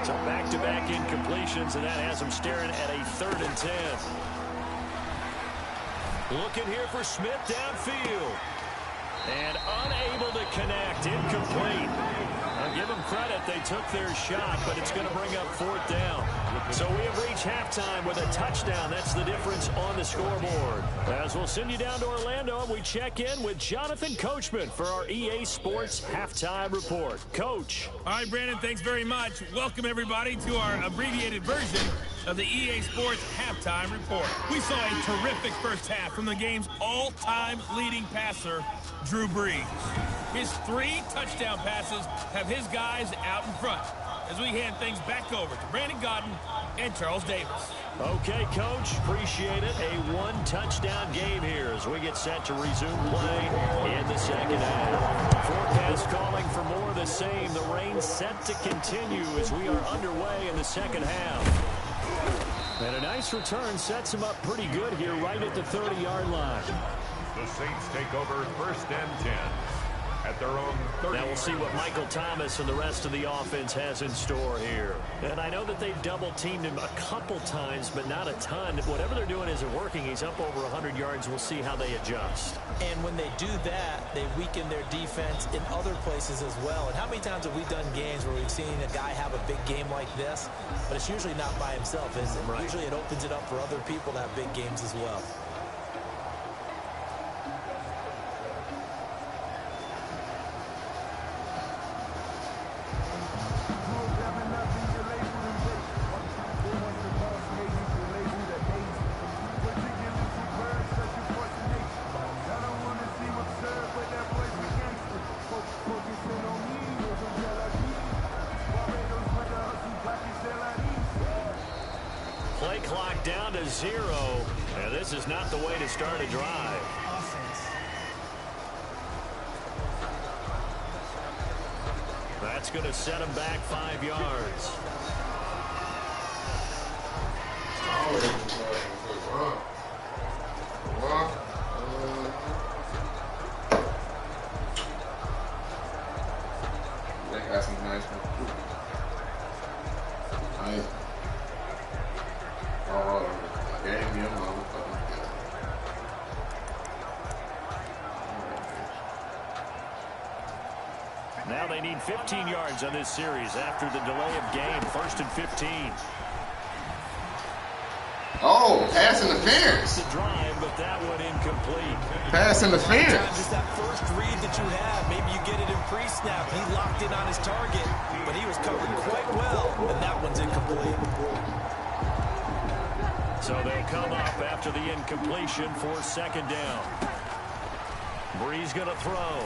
So back-to-back incompletions, and that has him staring at a 3rd and 10. Looking here for Smith downfield. And unable to connect. Incomplete. I'll give them credit. They took their shot, but it's going to bring up 4th down. So we have reached halftime with a touchdown. That's the difference on the scoreboard. As we'll send you down to Orlando, and we check in with Jonathan Coachman for our EA Sports Halftime Report. Coach. All right, Brandon, thanks very much. Welcome, everybody, to our abbreviated version of the EA Sports Halftime Report. We saw a terrific first half from the game's all-time leading passer, Drew Brees. His 3 touchdown passes have his guys out in front as we hand things back over to Brandon Godden and Charles Davis. Okay, Coach, appreciate it. A 1-touchdown game here as we get set to resume play in the second half. Forecast calling for more of the same. The rain set to continue as we are underway in the second half. And a nice return sets him up pretty good here right at the 30-yard line. The Saints take over 1st and 10. At their own 30. Now we'll see what Michael Thomas and the rest of the offense has in store here. And I know that they've double-teamed him a couple times, but not a ton. Whatever they're doing isn't working. He's up over 100 yards. We'll see how they adjust. And when they do that, they weaken their defense in other places as well. And how many times have we done games where we've seen a guy have a big game like this, but it's usually not by himself, is it? Right. Usually it opens it up for other people to have big games as well. Play clock down to 0, and this is not the way to start a drive. That's going to set him back 5 yards. They got some nice ones. Nice. Oh, game, you motherfucker. 15 yards on this series after the delay of game. 1st and 15. Oh, pass interference. The drive, but that one incomplete. Pass interference. Just that first read that you have, maybe you get it in pre-snap. He locked in on his target, but he was covered quite well, and that one's incomplete. So they'll come up after the incompletion for 2nd down. Breeze going to throw.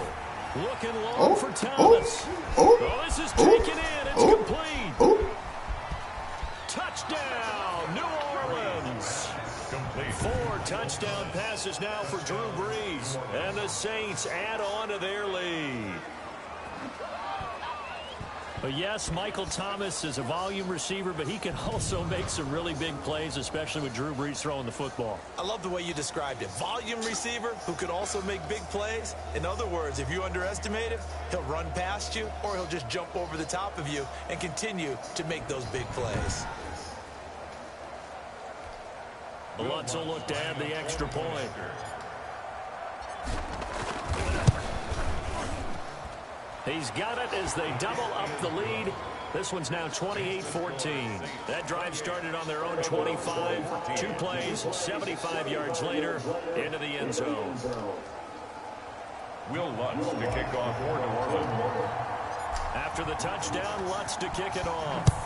Looking low for Thomas. This is taken in. It's complete. Touchdown, New Orleans. Complete. 4 touchdown passes now for Drew Brees. And the Saints add on to their lead. But yes, Michael Thomas is a volume receiver, but he can also make some really big plays, especially with Drew Brees throwing the football. I love the way you described it. Volume receiver who could also make big plays. In other words, if you underestimate him, he'll run past you or he'll just jump over the top of you and continue to make those big plays. Lutz will look to add the extra point. He's got it as they double up the lead. This one's now 28-14. That drive started on their own 25. 2 plays, 75 yards later, into the end zone. Will Lutz to kick off for New Orleans. After the touchdown, Lutz to kick it off.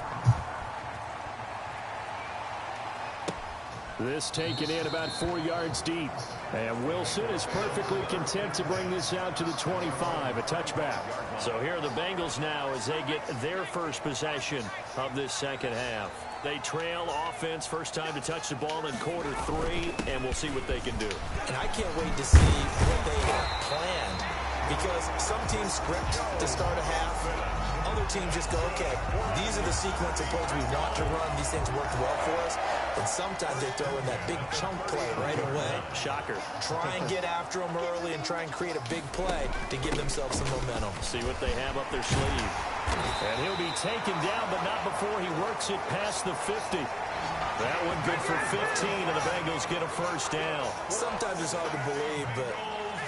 This taken in about 4 yards deep. And Wilson is perfectly content to bring this out to the 25, a touchback. So here are the Bengals now as they get their first possession of this second half. They trail offense, first time to touch the ball in quarter 3, and we'll see what they can do. And I can't wait to see what they have planned, because some teams script to start a half. Other teams just go, okay, these are the sequence of plays we want to run. These things worked well for us. And sometimes they throw in that big chunk play right away. Shocker. Try and get after them early and try and create a big play to give themselves some momentum. See what they have up their sleeve. And he'll be taken down, but not before he works it past the 50. That one good for 15, and the Bengals get a first down. Sometimes it's hard to believe, but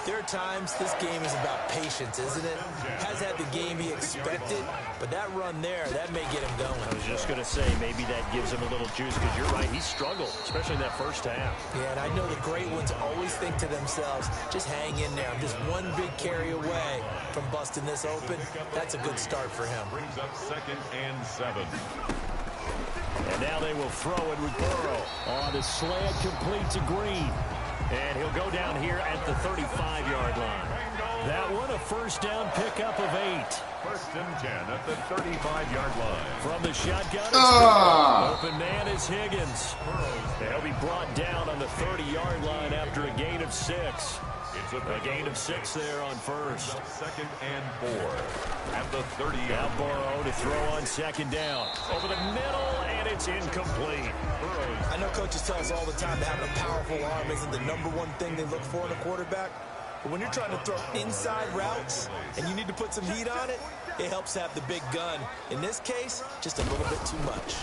there are times this game is about patience, isn't it? Has had the game he expected, but that run there, that may get him going. I was just going to say, maybe that gives him a little juice, because you're right, he struggled, especially in that first half. Yeah, and I know the great ones always think to themselves, just hang in there. I'm just one big carry away from busting this open. That's a good start for him. Brings up 2nd and 7. And now they will throw it with Burrow. On the slant, complete to Green. And he'll go down here at the 35-yard line. That one, a first down pickup of 8. 1st and 10 at the 35-yard line. From the shotgun, open man is Higgins. They'll be brought down on the 30-yard line after a gain of 6. It's a gain of 6 there on first. 2nd and 4 at the 30-yard line. Now Burrow to throw on 2nd down. Over the middle, and it's incomplete. I know coaches tell us all the time that having a powerful arm isn't the #1 thing they look for in a quarterback. But when you're trying to throw inside routes and you need to put some heat on it, it helps have the big gun. In this case, just a little bit too much.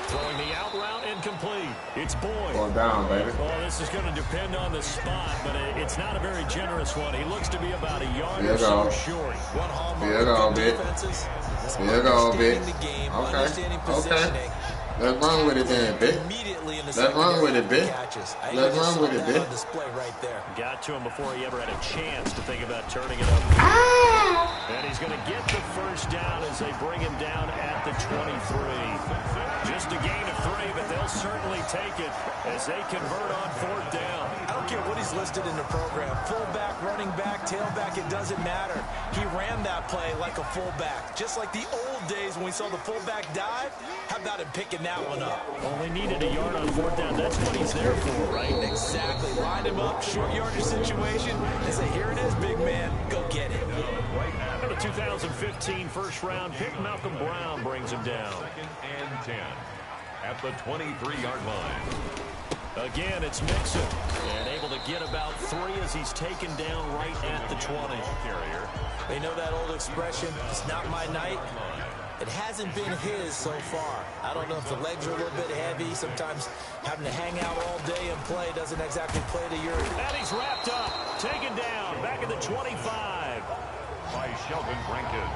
Throwing the out route, incomplete. It's Boyd. Going down, baby. Well, this is going to depend on the spot, but it's not a very generous one. He looks to be about a yard or so short. One hallmark Here you go, bit. Here you go, bit. Okay. Let's run with it then, bit. Let's run with it, bit. Let's run with it, bit. Got to him before he ever had a chance to think about turning it up. And he's going to get the first down as they bring him down at the 23. Just a gain of 3, but they'll certainly take it as they convert on 4th down. I don't care what he's listed in the program. Fullback, running back, tailback, it doesn't matter. He ran that play like a fullback. Just like the old days when we saw the fullback dive. How about him picking that one up? Only needed a yard on 4th down. That's what he's there for, right? Exactly. Line him up, short yardage situation, and say, here it is, big man. Go get it. The 2015 first-round pick, Malcolm Brown, brings him down. 2nd and 10 at the 23-yard line. Again, it's Mixon, and able to get about 3 as he's taken down right at the 20. Carrier. They know that old expression, it's not my night. It hasn't been his so far. I don't know if the legs are a little bit heavy. Sometimes having to hang out all day and play doesn't exactly play to your... And he's wrapped up, taken down, back at the 25. Sheldon Rankin.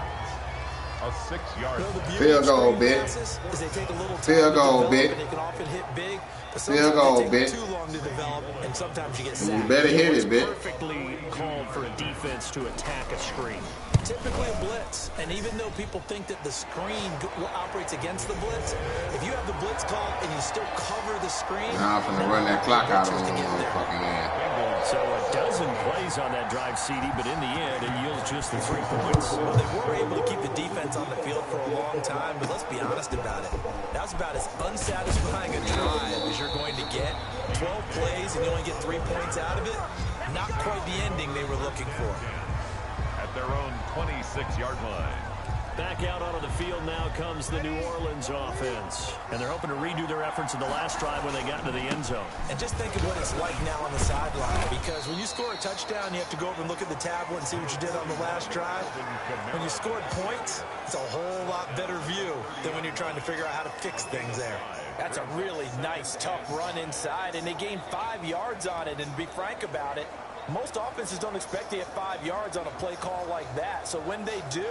A 6-yard field goal, bit. Field goal, bit. Field goal, bit. Too long to develop, and sometimes you get You sacked. better hit it, bit. Perfectly called for a defense to attack a screen. Typically a blitz, and even though people think that the screen operates against the blitz, if you have the blitz call and you still cover the screen, Now I'm finna run that clock out on the motherfucking man. So a dozen plays on that drive, CD, but in the end, it yields just the 3 points. Well, they were able to keep the defense on the field for a long time, but let's be honest about it. That was about as unsatisfying a drive as you're going to get. 12 plays and you only get 3 points out of it. Not quite the ending they were looking for. At their own 26-yard line. Back out onto the field now comes the New Orleans offense. And they're hoping to redo their efforts in the last drive when they got into the end zone. And just think of what it's like now on the sideline, because when you score a touchdown, you have to go over and look at the tablet and see what you did on the last drive. When you scored points, it's a whole lot better view than when you're trying to figure out how to fix things there. That's a really nice, tough run inside, and they gained 5 yards on it. And to be frank about it, most offenses don't expect to get 5 yards on a play call like that. So when they do,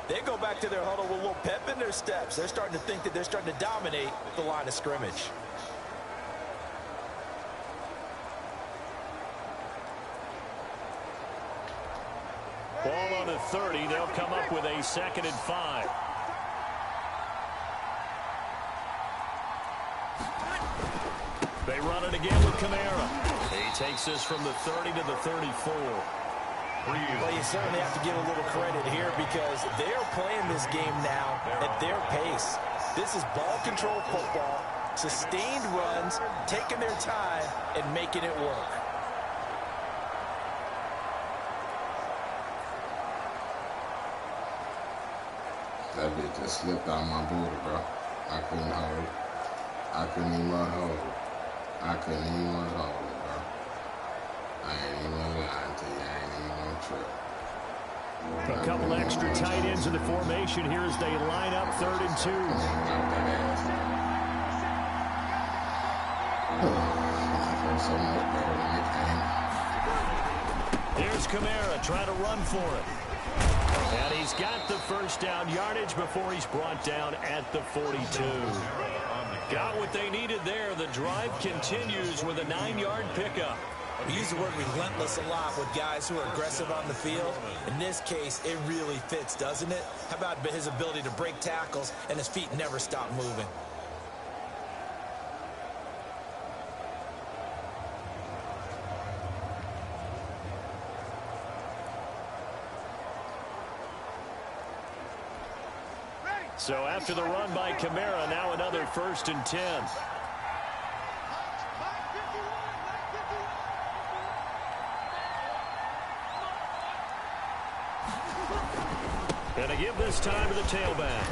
they go back to their huddle with a little pep in their steps. They're starting to think that they're starting to dominate the line of scrimmage. Ball on the 30. They'll come up with a 2nd and 5. They run it again with Kamara. He takes this from the 30 to the 34. Well, you certainly have to give a little credit here because they're playing this game now at their pace. This is ball control football, sustained runs, taking their time, and making it work. That bitch just slipped out my booty, bro. I couldn't hold it. I couldn't even hold it. I couldn't even hold it, bro. I ain't even gonna lie to you. I ain't even gonna trip. A couple extra tight ends in the formation here as they line up 3rd and 2. I feel so much better when it came. Here's Kamara trying to run for it. And he's got the first down yardage before he's brought down at the 42. Got what they needed there. The drive continues with a 9-yard pickup. We use the word relentless a lot with guys who are aggressive on the field. In this case, it really fits, doesn't it? How about his ability to break tackles and his feet never stop moving? So after the run by Kamara, now another 1st and 10. Gonna give this time to the tailback.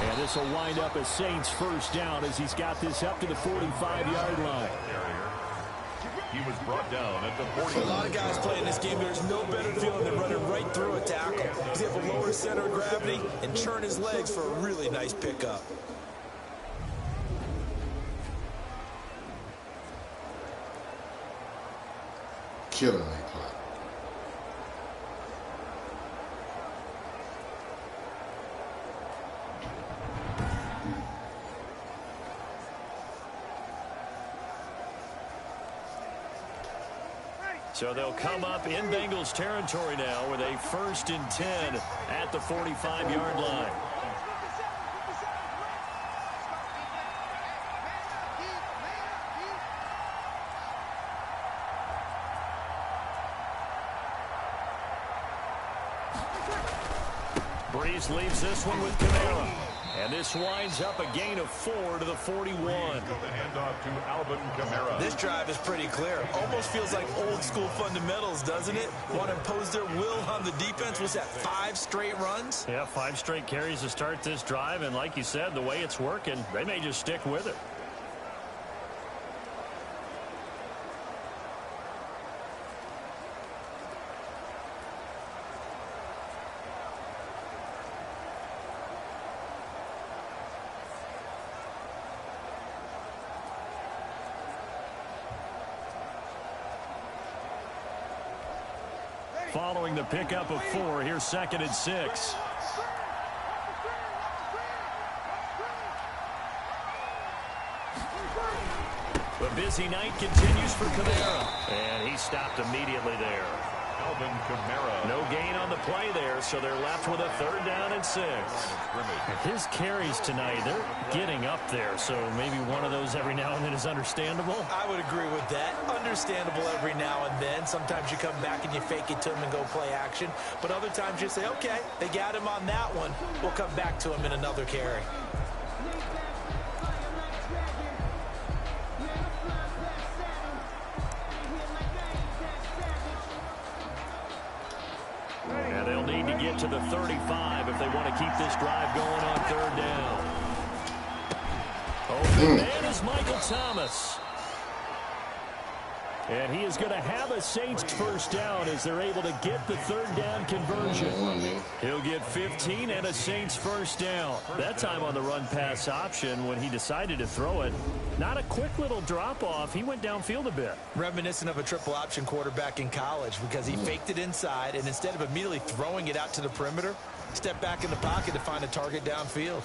And this will wind up as Saints' first down as he's got this up to the 45-yard line. He was brought down at the 40. A lot of guys playing this game, there's no better feeling than running right through a tackle. He's able to lower his center of gravity and turn his legs for a really nice pickup. Killing that clock. So they'll come up in Bengals territory now with a 1st and 10 at the 45-yard line. Breeze leaves this one with Kamara. And this winds up a gain of 4 to the 41. The handoff to Alvin Kamara. This drive is pretty clear. Almost feels like old school fundamentals, doesn't it? Want to impose their will on the defense. Was that 5 straight runs? Yeah, 5 straight carries to start this drive. And like you said, the way it's working, they may just stick with it. Following the pickup of 4, here's 2nd and 6. The busy night continues for Kamara. And he stopped immediately there. Alvin Kamara. No gain on the play there, so they're left with a 3rd down and 6. His carries tonight, they're getting up there, so maybe one of those every now and then is understandable. I would agree with that. Understandable every now and then. Sometimes you come back and you fake it to him and go play action. But other times you say, okay, they got him on that one. We'll come back to him in another carry. And they'll need to get to the 35 if they want to keep this drive going on 3rd down. Open man is Michael Thomas. And he is going to have a Saints 1st down as they're able to get the 3rd down conversion. He'll get 15 and a Saints 1st down. That time on the run-pass option when he decided to throw it. Not a quick little drop-off. He went downfield a bit. Reminiscent of a triple option quarterback in college because he faked it inside, and instead of immediately throwing it out to the perimeter, stepped back in the pocket to find a target downfield.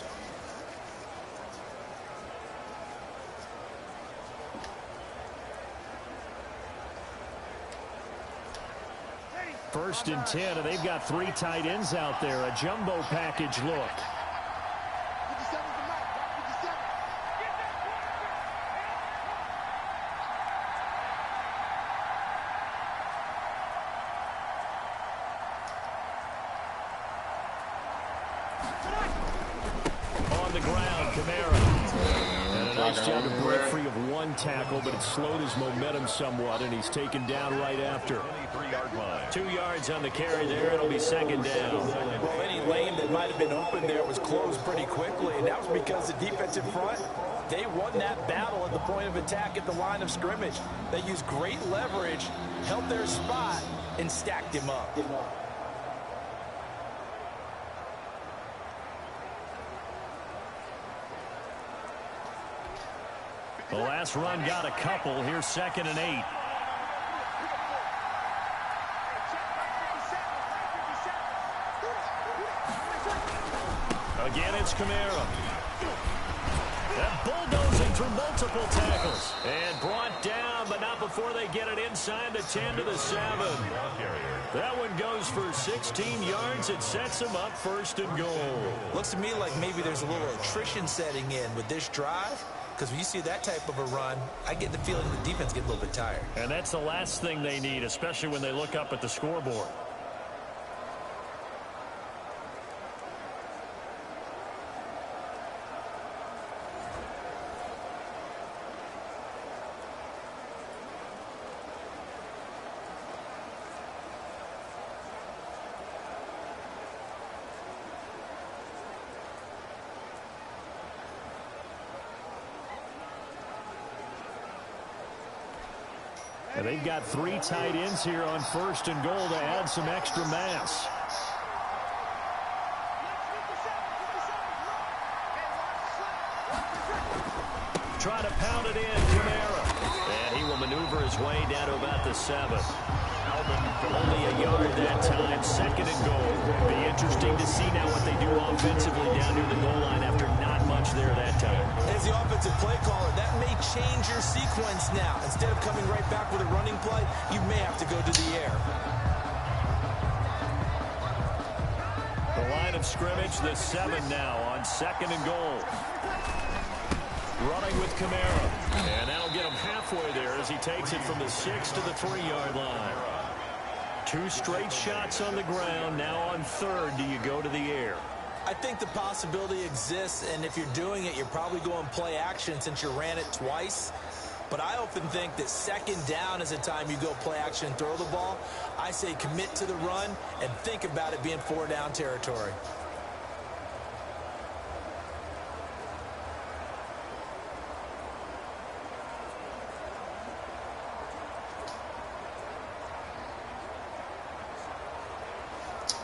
1st and 10, and they've got 3 tight ends out there. A jumbo package look. On the ground, Kamara. And a nice job to break free of 1 tackle, but it slowed his momentum somewhat, and he's taken down right after. 2 yards on the carry there. It'll be 2nd down. Well, any lane that might have been open there was closed pretty quickly, and that was because the defensive front, they won that battle at the point of attack at the line of scrimmage. They used great leverage, held their spot, and stacked him up. The last run got a couple. Here's 2nd and 8. Again, it's Kamara. That bulldozing through multiple tackles. And brought down, but not before they get it inside the 10 to the 7. That one goes for 16 yards. It sets them up 1st and goal. Looks to me like maybe there's a little attrition setting in with this drive. Because when you see that type of a run, I get the feeling the defense gets a little bit tired. And that's the last thing they need, especially when they look up at the scoreboard. And they've got 3 tight ends here on 1st and goal to add some extra mass. Try to pound it in, Kamara. And he will maneuver his way down to about the 7. Only a yard that time, 2nd and goal. Be interesting to see now what they do offensively down near the goal line after not much there that time. As the offensive play caller, that may change your sequence now. Instead of coming right back with a running play, you may have to go to the air. The line of scrimmage, the 7 now on 2nd and goal. Running with Kamara. And that'll get him halfway there as he takes it from the 6 to the 3-yard line. 2 straight shots on the ground. Now on 3rd, do you go to the air? I think the possibility exists, and if you're doing it, you're probably going play action since you ran it twice. But I often think that 2nd down is the time you go play action and throw the ball. I say commit to the run and think about it being 4-down territory.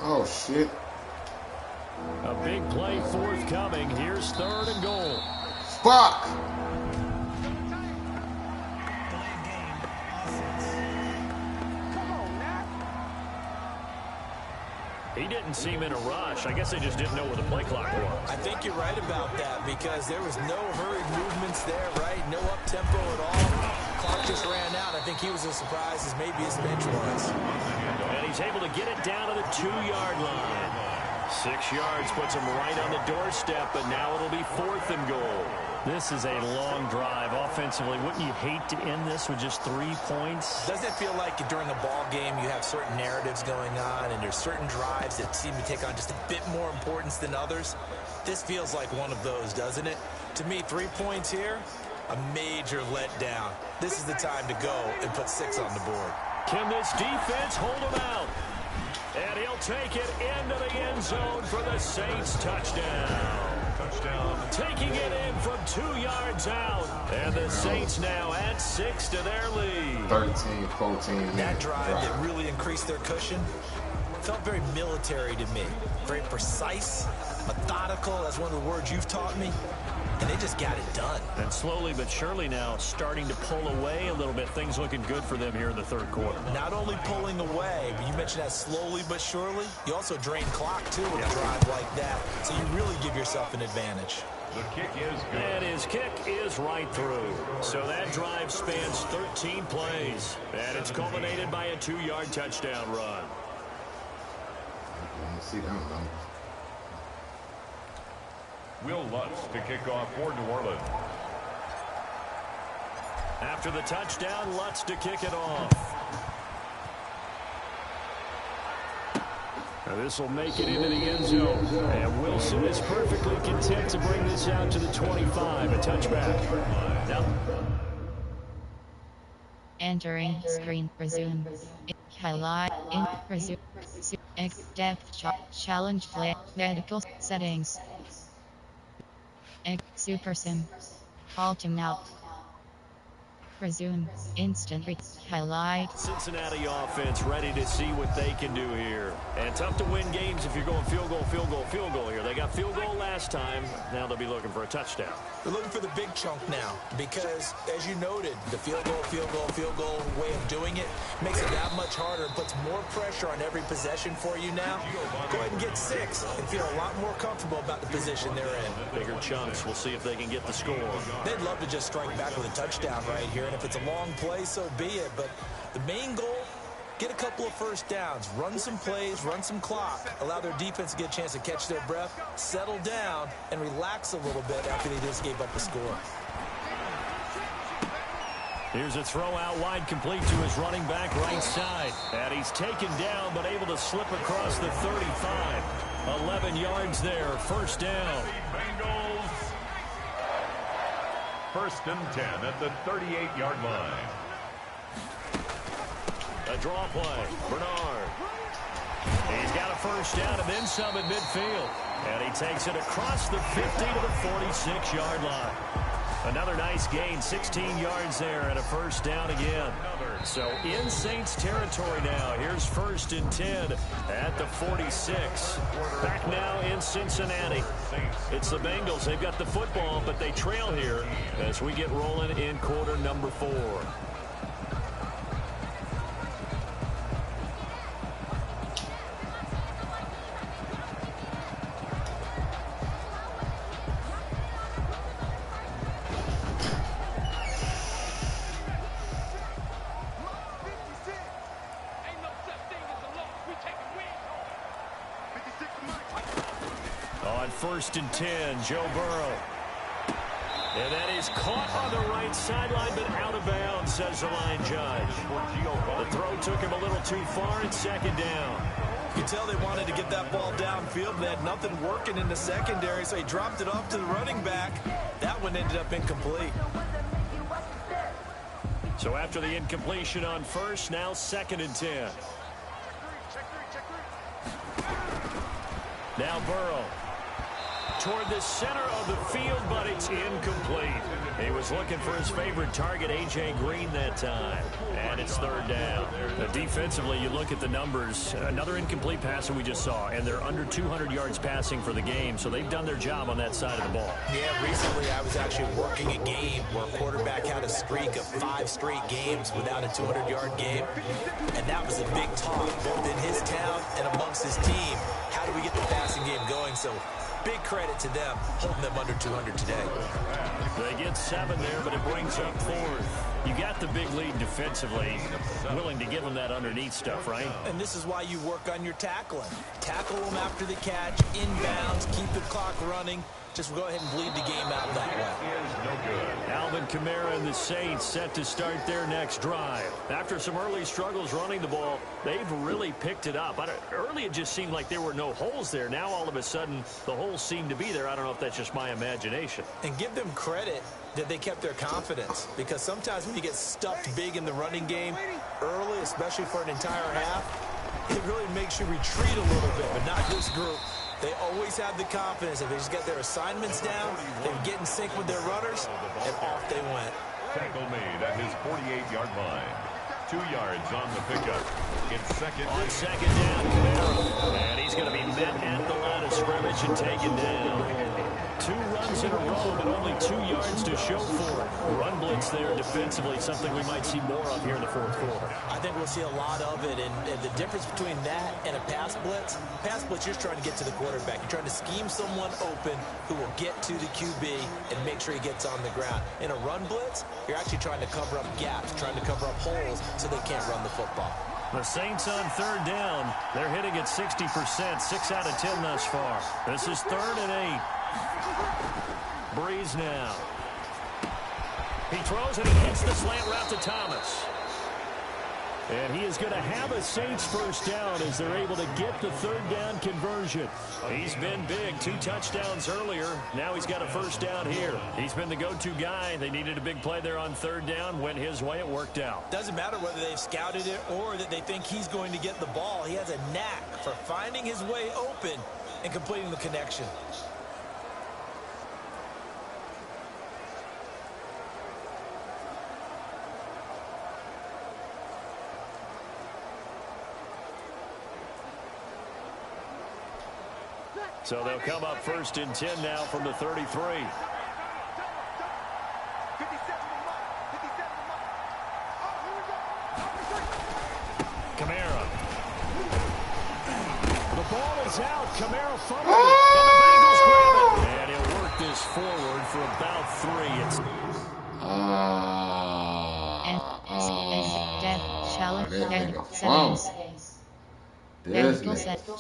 Oh, shit. A big play forthcoming. Here's 3rd and goal. Fuck! didn't seem in a rush. I guess they just didn't know where the play clock was. I think you're right about that because there was no hurried movements there, right? No up-tempo at all. Clock just ran out. I think he was as surprised as maybe his bench was. And he's able to get it down to the 2-yard line. 6 yards puts him right on the doorstep, but now it'll be 4th and goal. This is a long drive offensively. Wouldn't you hate to end this with just 3 points? Doesn't it feel like during a ball game you have certain narratives going on and there's certain drives that seem to take on just a bit more importance than others? This feels like one of those, doesn't it? To me, 3 points here, a major letdown. This is the time to go and put 6 on the board. Can this defense hold him out? And he'll take it into the end zone for the Saints touchdown. Taking it in from 2 yards out. And the Saints now add 6 to their lead. 13-14. That drive that really increased their cushion felt very military to me. Very precise, methodical. That's one of the words you've taught me. And they just got it done. And slowly but surely now starting to pull away a little bit. Things looking good for them here in the 3rd quarter. Not only pulling away, but you mentioned that slowly but surely. You also drain clock, too, with a drive like that. So you really give yourself an advantage. The kick is good. And his kick is right through. So that drive spans 13 plays. And it's culminated by a 2-yard touchdown run. See that one. Will Lutz to kick off for New Orleans. After the touchdown, Lutz to kick it off. Now this will make it into the end zone. And Wilson is perfectly content to bring this out to the 25. A touchback. Yep. Entering screen resume. Highlight in resume. Depth challenge play medical settings. Super sim. Call to now. Resume. Instant highlight. Cincinnati offense ready to see what they can do here. And tough to win games if you're going field goal, field goal, field goal here. They got field goal last time. Now they'll be looking for a touchdown. They're looking for the big chunk now because, as you noted, the field goal way of doing it makes it that much harder and puts more pressure on every possession for you now. Go ahead and get 6 and feel a lot more comfortable about the position they're in. Bigger chunks. We'll see if they can get the score. They'd love to just strike back with a touchdown right here, and if it's a long play, so be it. But the main goal, get a couple of first downs, run some plays, run some clock, allow their defense to get a chance to catch their breath, settle down, and relax a little bit after they just gave up the score. Here's a throw out wide, complete to his running back right side. And he's taken down, but able to slip across the 35. 11 yards there, first down. Bengals. 1st and 10 at the 38-yard line. A draw play. Bernard. He's got a first down and then some at midfield. And he takes it across the 50 to the 46-yard line. Another nice gain, 16 yards there and a first down again. So in Saints territory now. Here's 1st and 10 at the 46. Back now in Cincinnati. It's the Bengals. They've got the football, but they trail here as we get rolling in quarter number 4. On 1st and 10, Joe Burrow. And that is caught on the right sideline, but out of bounds, says the line judge. The throw took him a little too far, it's 2nd down. You can tell they wanted to get that ball downfield. They had nothing working in the secondary, so he dropped it off to the running back. That one ended up incomplete. So after the incompletion on 1st, now 2nd and 10. Now Burrow. Toward the center of the field, but it's incomplete. He was looking for his favorite target, A.J. Green, that time. And it's 3rd down. Defensively, you look at the numbers. Another incomplete pass that we just saw, and they're under 200 yards passing for the game, so they've done their job on that side of the ball. Yeah, recently I was actually working a game where a quarterback had a streak of 5 straight games without a 200-yard game, and that was a big talk, both in his town and amongst his team. how do we get the passing game going? So big credit to them, holding them under 200 today. They get 7 there, but it brings up 4th. You got the big lead defensively, willing to give them that underneath stuff, right? And this is why you work on your tackling. Tackle them after the catch, inbounds, keep the clock running. Just go ahead and bleed the game out that way. Alvin Kamara and the Saints set to start their next drive. After some early struggles running the ball, they've really picked it up. Early it just seemed like there were no holes there. Now all of a sudden the holes seem to be there. I don't know if that's just my imagination. And give them credit that they kept their confidence, because sometimes when you get stuffed big in the running game early, especially for an entire half, it really makes you retreat a little bit, but not this group. They always have the confidence. If they just get their assignments down, they get in sync with their runners, and off they went. Tackle made at his 48-yard line. 2 yards on the pickup. It's second. On second down, Kamara. And he's going to be met at the line of scrimmage and taken down. 2 runs in a row, but only 2 yards to show for it. Run blitz there defensively, something we might see more of here in the 4th quarter. I think we'll see a lot of it, and the difference between that and a pass blitz, you're just trying to get to the quarterback. You're trying to scheme someone open who will get to the QB and make sure he gets on the ground. In a run blitz, you're actually trying to cover up gaps, trying to cover up holes so they can't run the football. The Saints on 3rd down. They're hitting at 60%, 6 out of 10 thus far. This is 3rd and 8. Breeze now. He throws and he hits the slant route to Thomas. And he is going to have a Saints first down as they're able to get the 3rd down conversion. He's been big. 2 touchdowns earlier. Now he's got a first down here. He's been the go-to guy. They needed a big play there on 3rd down. Went his way. It worked out. Doesn't matter whether they've scouted it or that they think he's going to get the ball. He has a knack for finding his way open and completing the connection. So they'll come up 1st and 10 now from the 33. Kamara. The ball is out. Kamara fumbled it. And the Bengals grab it. And he'll work this forward for about 3. It's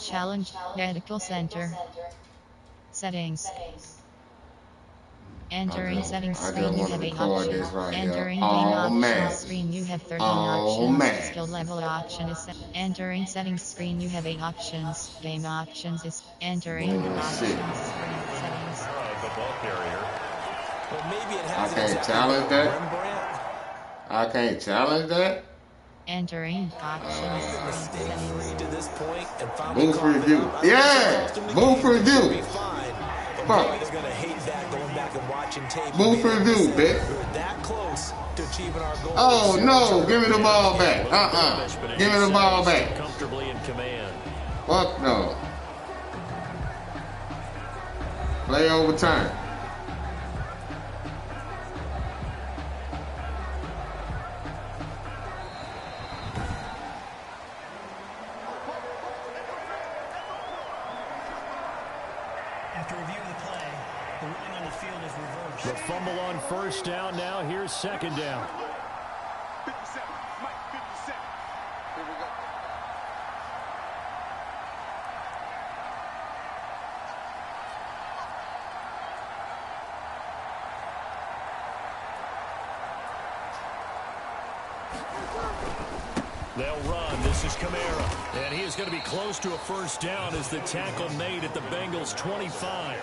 Challenge medical center settings. Entering settings screen, you have 8 options. Entering game options screen, you have 13 options. Skill level option is set. Entering settings screen, you have 8 options. Game options is entering options screen settings. The ball carrier. Well, maybe it has I can't challenge that. I can't challenge that. Entering options screen to this point and move review. Yeah, move review. Fuck. He's gonna hate that going back and watching tape. Move review, bitch. We're that close to achieving our goal. Oh no! Give me the ball back. Give me the ball back. Comfortably in command. Fuck no. Play overtime. After reviewing the play, the ruling on the field is reversed. The fumble on 1st down. Now here's 2nd down. 57, Mike, 57. Here we go. They'll run. This is Kamara. And he is going to be close to a first down as the tackle made at the Bengals 25.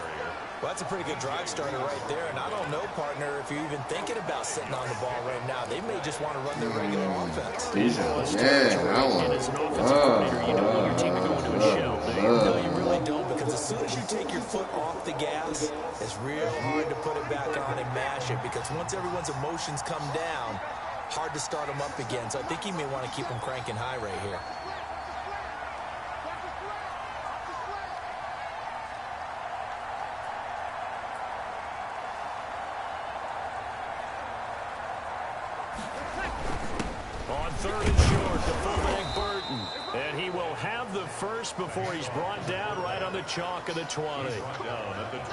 Well, that's a pretty good drive starter right there. And I don't know, partner, if you're even thinking about sitting on the ball right now. They may just want to run their regular offense. Yeah, I And as an offensive coordinator, you don't want your team to go into a shell. No, you really don't, because as soon as you take your foot off the gas, it's real hard to put it back on and mash it, because once everyone's emotions come down, hard to start them up again. So I think you may want to keep them cranking high right here. On 3rd and short, the fullback Burton. And he will have the first before he's brought down right on the chalk of the 20.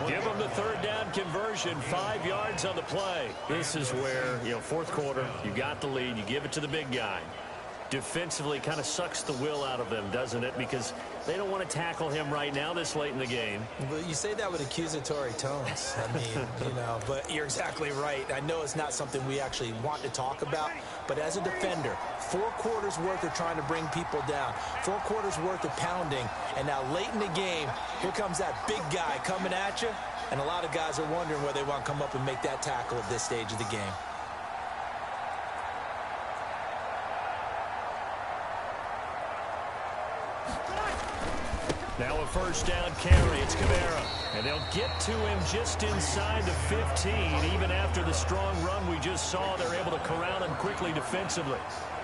Give him the third down conversion, 5 yards on the play. This is where, fourth quarter, you got the lead, you give it to the big guy. Defensively kind of sucks the will out of them, doesn't it? Because they don't want to tackle him right now this late in the game. But you say that with accusatory tones. I mean, but you're exactly right. I know it's not something we actually want to talk about, but as a defender, 4 quarters worth of trying to bring people down, 4 quarters worth of pounding, and now late in the game, here comes that big guy coming at you, and a lot of guys are wondering whether they want to come up and make that tackle at this stage of the game. Now a first down carry. It's Kamara. And they'll get to him just inside the 15. Even after the strong run we just saw, they're able to corral him quickly defensively.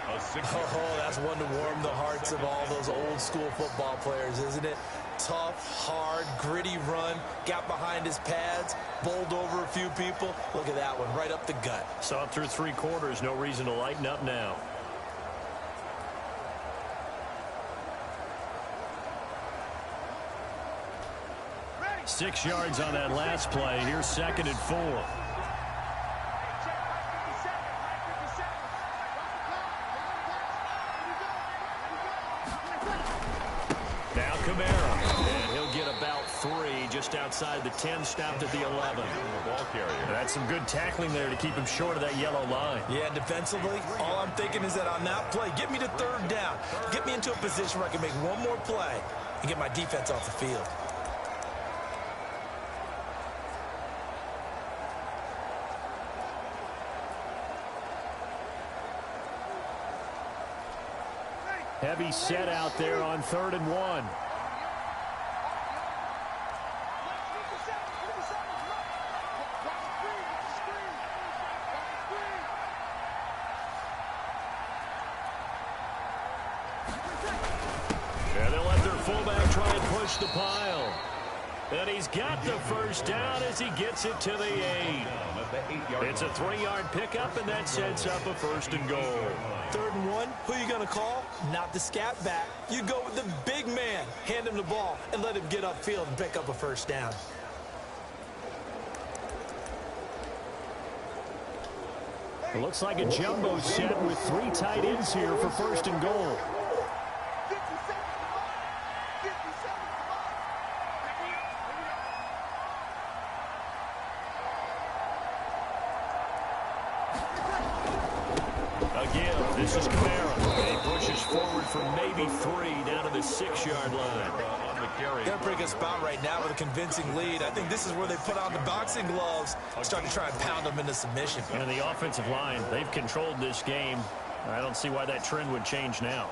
Oh, that's one to warm the hearts of all those old school football players, isn't it? Tough, hard, gritty run. Got behind his pads, bowled over a few people. Look at that one, right up the gut. Saw it through 3 quarters. No reason to lighten up now. 6 yards on that last play. Here's 2nd and 4. Now Kamara. And he'll get about 3 just outside the 10, stopped at the 11. That's some good tackling there to keep him short of that yellow line. Yeah, defensively, all I'm thinking is that on that play, get me to 3rd down. Get me into a position where I can make one more play and get my defense off the field. Heavy set out there on 3rd and 1. And they'll let their fullback try and push the pile. And he's got the first down as he gets it to the 8. It's a 3-yard pickup, and that sets up a 1st and goal. 3rd and 1, who are you going to call? Not the scat back. You go with the big man. Hand him the ball and let him get upfield and pick up a 1st down. It looks like a jumbo set with 3 tight ends here for 1st and goal. Again, this is Kamara. And he pushes forward for maybe 3 down to the 6-yard line. They're in a pretty good spot right now with a convincing lead. I think this is where they put on the boxing gloves, start to try and pound them into submission. And the offensive line, they've controlled this game. I don't see why that trend would change now.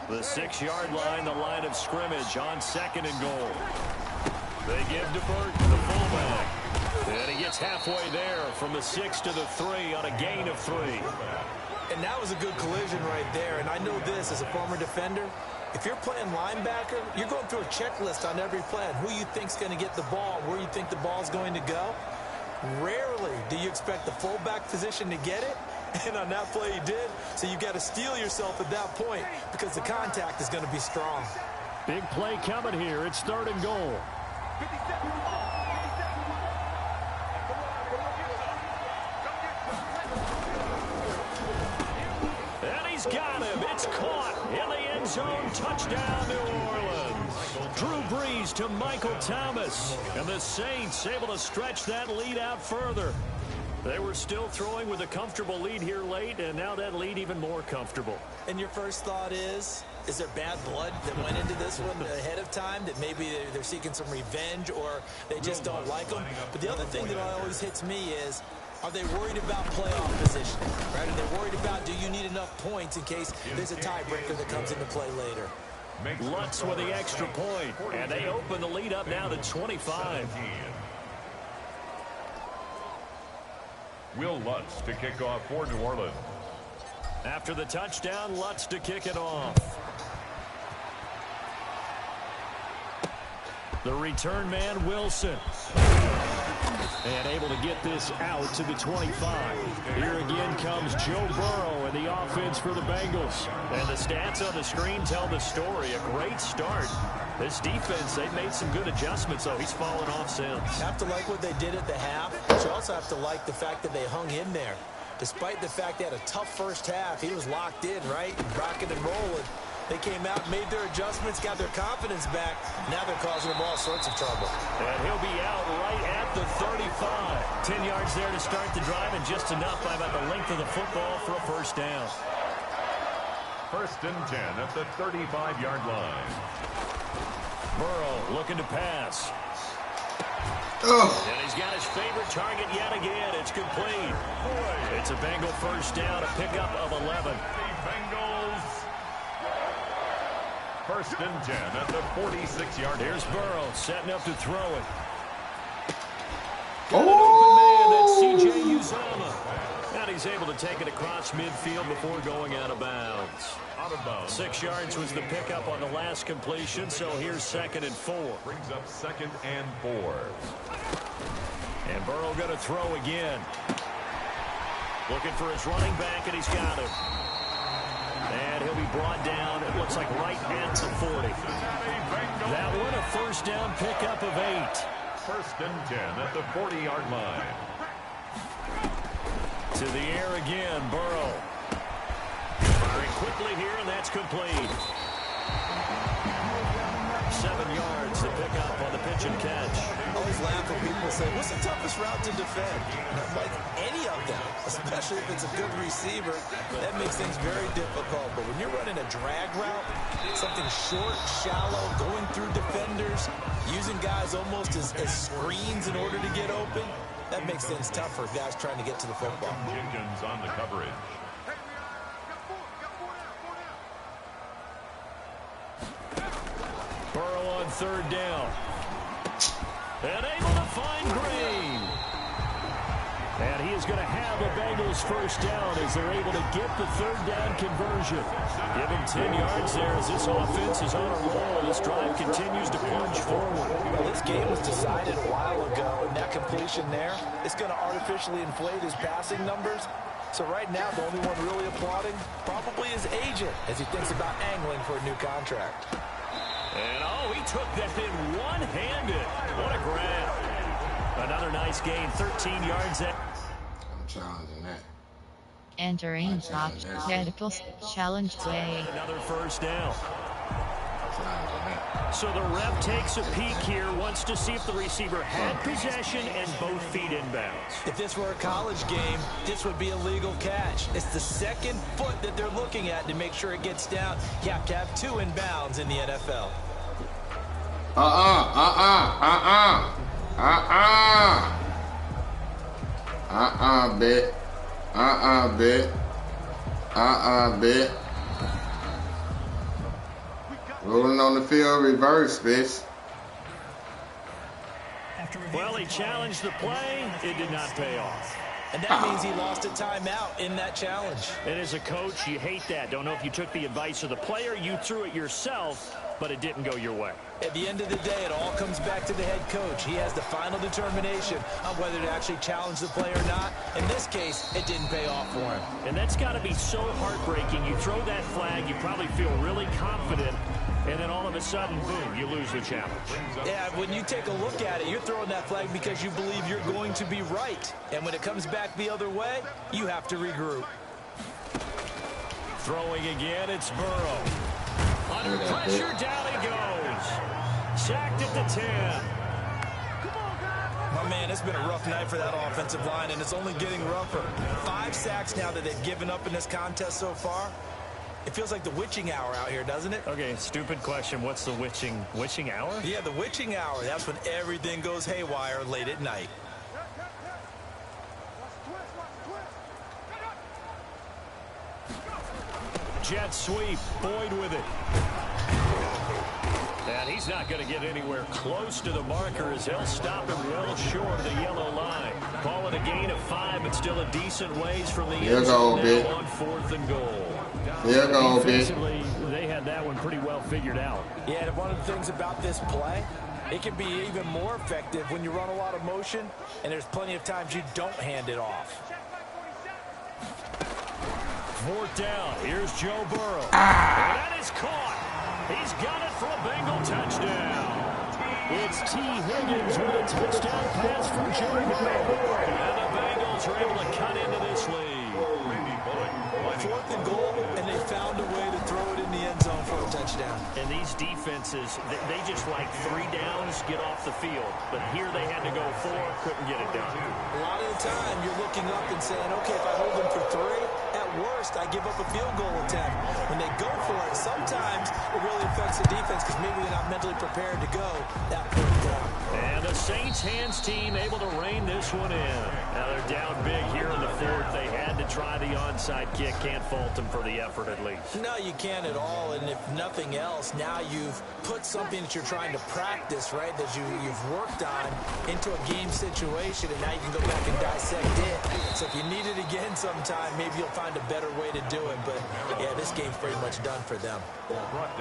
The 6-yard line, the line of scrimmage on 2nd and goal. They give to Burton, the fullback. And he gets halfway there from the 6 to the 3 on a gain of 3. And that was a good collision right there. And I know this as a former defender. If you're playing linebacker, you're going through a checklist on every play on who you think's going to get the ball, where you think the ball's going to go. Rarely do you expect the fullback position to get it. And on that play he did. So you've got to steel yourself at that point because the contact is going to be strong. Big play coming here. It's 3rd and goal. And he's got him. It's caught in the end zone. Touchdown, New Orleans. Drew Brees to Michael Thomas. And the Saints able to stretch that lead out further. They were still throwing with a comfortable lead here late, and now that lead even more comfortable. And your first thought is there bad blood that went into this one ahead of time, that maybe they're seeking some revenge or they just don't like them? But the other thing that always hits me is, are they worried about playoff position? Right? Are they worried about, do you need enough points in case there's a tiebreaker that comes into play later? Lutz with the extra point, and they open the lead up now to 25. Will Lutz to kick off for New Orleans. After the touchdown, Lutz to kick it off. The return man, Wilson. And able to get this out to the 25. Here again comes Joe Burrow and the offense for the Bengals. And the stats on the screen tell the story. A great start. This defense, they've made some good adjustments, though. He's fallen off since. Have to like what they did at the half, but you also have to like the fact that they hung in there. Despite the fact they had a tough first half, he was locked in, right? Rocking and rolling. They came out, made their adjustments, got their confidence back. Now they're causing them all sorts of trouble. And he'll be out right at the 35. 10 yards there to start the drive, and just enough by about the length of the football for a first down. 1st and 10 at the 35-yard line. Burrow looking to pass. Oh. And he's got his favorite target yet again. It's complete. It's a Bengal first down, a pickup of 11. Bengals. 1st and 10 at the 46-yard line. Here's Burrow setting up to throw it. Oh. Man, that's C.J. Uzomah. And he's able to take it across midfield before going out of bounds. 6 yards was the pickup on the last completion, so here's 2nd and 4. Brings up 2nd and 4. And Burrow going to throw again. Looking for his running back, and he's got him. And he'll be brought down, it looks like right at the 40. That one a first down pickup of 8. 1st and 10 at the 40-yard line. To the air again, Burrow. Firing quickly here, and that's complete. 7 yards to pick up on the pitch and catch. I always laugh when people say, what's the toughest route to defend? Like any of them, especially if it's a good receiver, that makes things very difficult. But when you're running a drag route, something short, shallow, going through defenders, using guys almost as screens in order to get open, that makes things tough for guys trying to get to the football. Jenkins on the coverage. Burrow on 3rd down. And able to find Green. And he is going to have a Bengals first down as they're able to get the 3rd down conversion. Give him 10 yards there as this offense is on a roll. This drive continues to plunge forward. Well, this game was decided a while ago, and that completion there is going to artificially inflate his passing numbers. So right now, the only one really applauding probably his agent as he thinks about angling for a new contract. And, oh, he took that in one-handed. What a grab. Another nice gain, 13 yards there. I'm challenging that. Entering medical challenge day. Another first down. Challenging that. So the ref takes a peek here, wants to see if the receiver had possession and both feet inbounds. If this were a college game, this would be a legal catch. It's the 2nd foot that they're looking at to make sure it gets down. You have to have 2 inbounds in the NFL. Bet. Rolling on the field, reverse, bitch. Well, he challenged the play. It did not pay off. And that means he lost a timeout in that challenge. And as a coach, you hate that. Don't know if you took the advice of the player, you threw it yourself, but it didn't go your way. At the end of the day, it all comes back to the head coach. He has the final determination on whether to actually challenge the play or not. In this case, it didn't pay off for him. And that's got to be so heartbreaking. You throw that flag, you probably feel really confident, and then all of a sudden, boom, you lose the challenge. Yeah, when you take a look at it, you're throwing that flag because you believe you're going to be right. And when it comes back the other way, you have to regroup. Throwing again, it's Burrow. Under pressure, down he goes. Sacked at the 10. My man, it's been a rough night for that offensive line, and it's only getting rougher. 5 sacks now that they've given up in this contest so far. It feels like the witching hour out here, doesn't it? Okay, stupid question. What's the witching hour? Yeah, the witching hour. That's when everything goes haywire late at night. Jet sweep. Boyd with it. And he's not going to get anywhere close to the marker as he'll stop him well short of the yellow line. Call it a gain of 5, but still a decent ways from the end zone now on 4th and goal. Defensively, they had that one pretty well figured out. Yeah, and one of the things about this play, It can be even more effective when you run a lot of motion, and there's plenty of times you don't hand it off. 4th down. Here's Joe Burrow. And that is caught. He's got it for a Bengal touchdown. It's T. Higgins with a touchdown pass from Joe Burrow. And the Bengals are able to cut into this lead. 4th and goal, and they found a way to throw it in the end zone for a touchdown. And these defenses, they just like 3 downs, get off the field. But here they had to go 4, couldn't get it done. A lot of the time, you're looking up and saying, okay, if I hold them for 3, at worst, I give up a field goal attempt. When they go for it, sometimes it really affects the defense because maybe they're not mentally prepared to go that 4th down. And the Saints hands team able to rein this one in. Now they're down big here in the 4th. They had to try the onside kick. Can't fault them for the effort at least. No, you can't at all. And if nothing else, now you've put something that you're trying to practice, right, that you've worked on into a game situation, and now you can go back and dissect it. So if you need it again sometime, maybe you'll find a better way to do it. But, yeah, this game's pretty much done for them.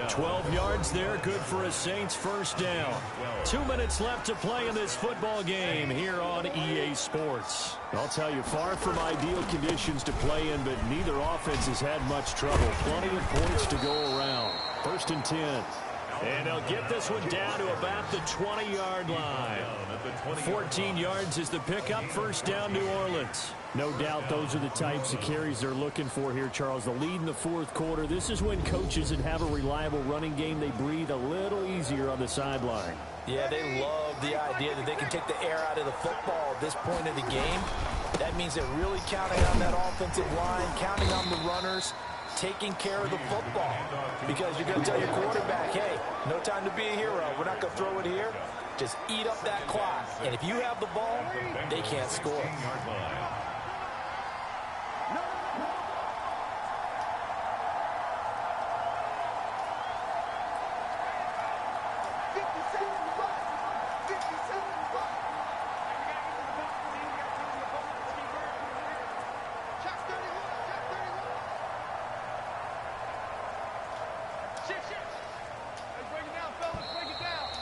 12 yards there, good for a Saints 1st down. 2 minutes left to play in this football game here on EA Sports. I'll tell you, far from ideal conditions to play in, but neither offense has had much trouble. Plenty of points to go around. 1st and 10. And they'll get this one down to about the 20-yard line. 14 yards is the pickup. 1st down, New Orleans. No doubt those are the types of carries they're looking for here, Charles. The lead in the 4th quarter. This is when coaches that have a reliable running game, they breathe a little easier on the sideline. Yeah, they love the idea that they can take the air out of the football at this point of the game. That means they're really counting on that offensive line, counting on the runners, taking care of the football. Because you're going to tell your quarterback, hey, no time to be a hero. We're not going to throw it here. Just eat up that clock. And if you have the ball, they can't score.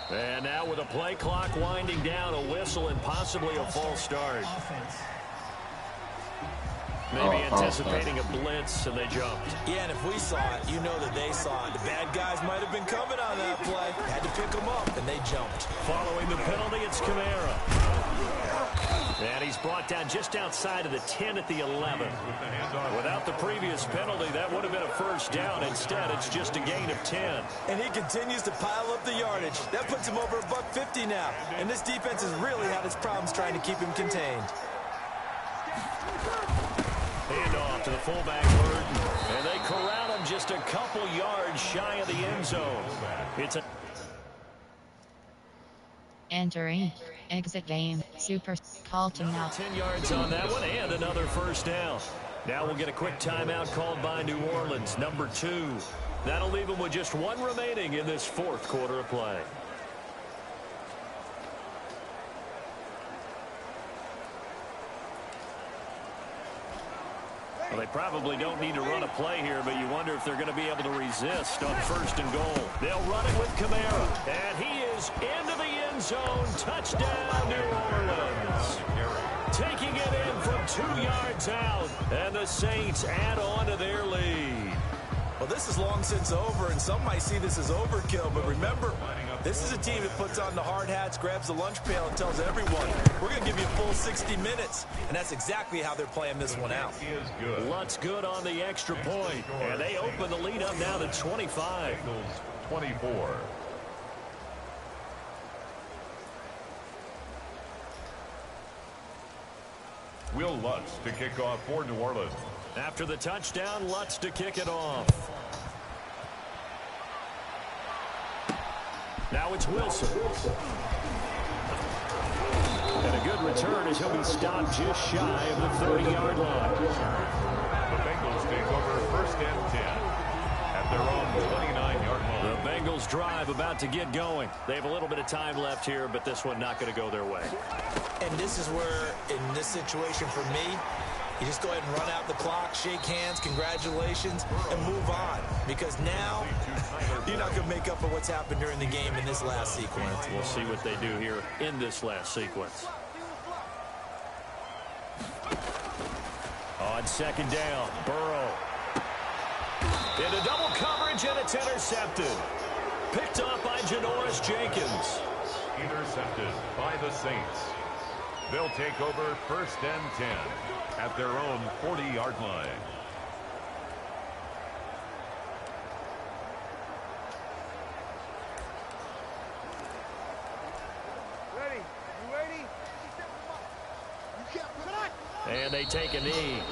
And now with a play clock winding down, a whistle and possibly a false start. Maybe anticipating a blitz, and they jumped. Yeah, and if we saw it, you know that they saw it. The bad guys might have been coming on that play. Had to pick them up, and they jumped. Following the penalty, it's Kamara. And he's brought down just outside of the 10 at the 11. Without the previous penalty, that would have been a 1st down. Instead, it's just a gain of 10. And he continues to pile up the yardage. That puts him over $150 now. And this defense has really had its problems trying to keep him contained. Hand off to the fullback, Burton. And they corral him just a couple yards shy of the end zone. It's a... Entering. Exit game. Super. Call to now. 10 yards on that one and another 1st down. Now we'll get a quick timeout called by New Orleans, number 2. That'll leave them with just 1 remaining in this 4th quarter of play. Well, they probably don't need to run a play here, but you wonder if they're going to be able to resist on 1st and goal. They'll run it with Kamara, and he is into the end zone. Touchdown, New Orleans. Taking it in from 2 yards out, and the Saints add on to their lead. Well, this is long since over, and some might see this as overkill, but remember, this is a team that puts on the hard hats, grabs the lunch pail, and tells everyone, we're going to give you a full 60 minutes, and that's exactly how they're playing this one out. Lutz good on the extra point, and they open the lead up now to 25. 24. Will Lutz to kick off for New Orleans. After the touchdown, Lutz to kick it off. Now it's Wilson. And a good return as he'll be stopped just shy of the 30-yard line. The Bengals take over 1st and 10 at their own 29-yard line. The Bengals drive about to get going. They have a little bit of time left here, but this one not going to go their way. And this is where, in this situation for me, You just go ahead and run out the clock, shake hands, congratulations, and move on. Because now, you're not going to make up for what's happened during the game in this last sequence. We'll see what they do here in this last sequence. On second down, Burrow. Into double coverage, and it's intercepted. Picked up by Janoris Jenkins. Intercepted by the Saints. They'll take over 1st and 10 at their own 40-yard line. Ready? You ready? You can't put on. And they take a knee.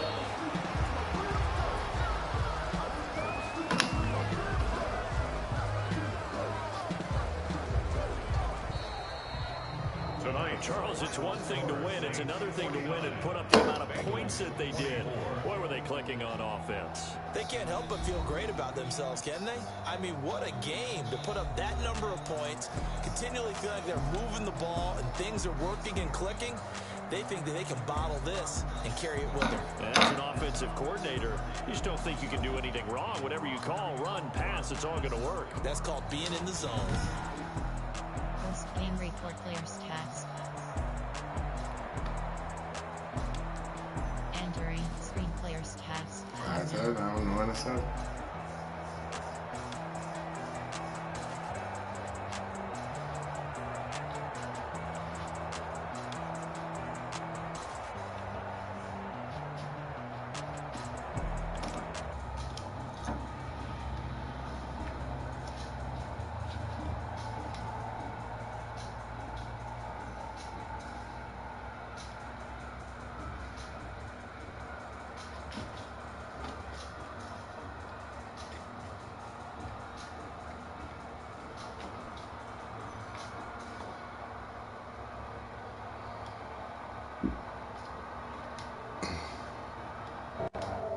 Tonight, Charles, it's one thing to win. It's another thing to win and put up the amount of points that they did. Boy, were they clicking on offense. They can't help but feel great about themselves, can they? I mean, what a game to put up that number of points, continually feel like they're moving the ball and things are working and clicking. They think that they can bottle this and carry it with them. As an offensive coordinator, you just don't think you can do anything wrong. Whatever you call, run, pass, it's all going to work. That's called being in the zone. Post-game report, players' stats. Entering screen players' stats. I said I don't know what to say.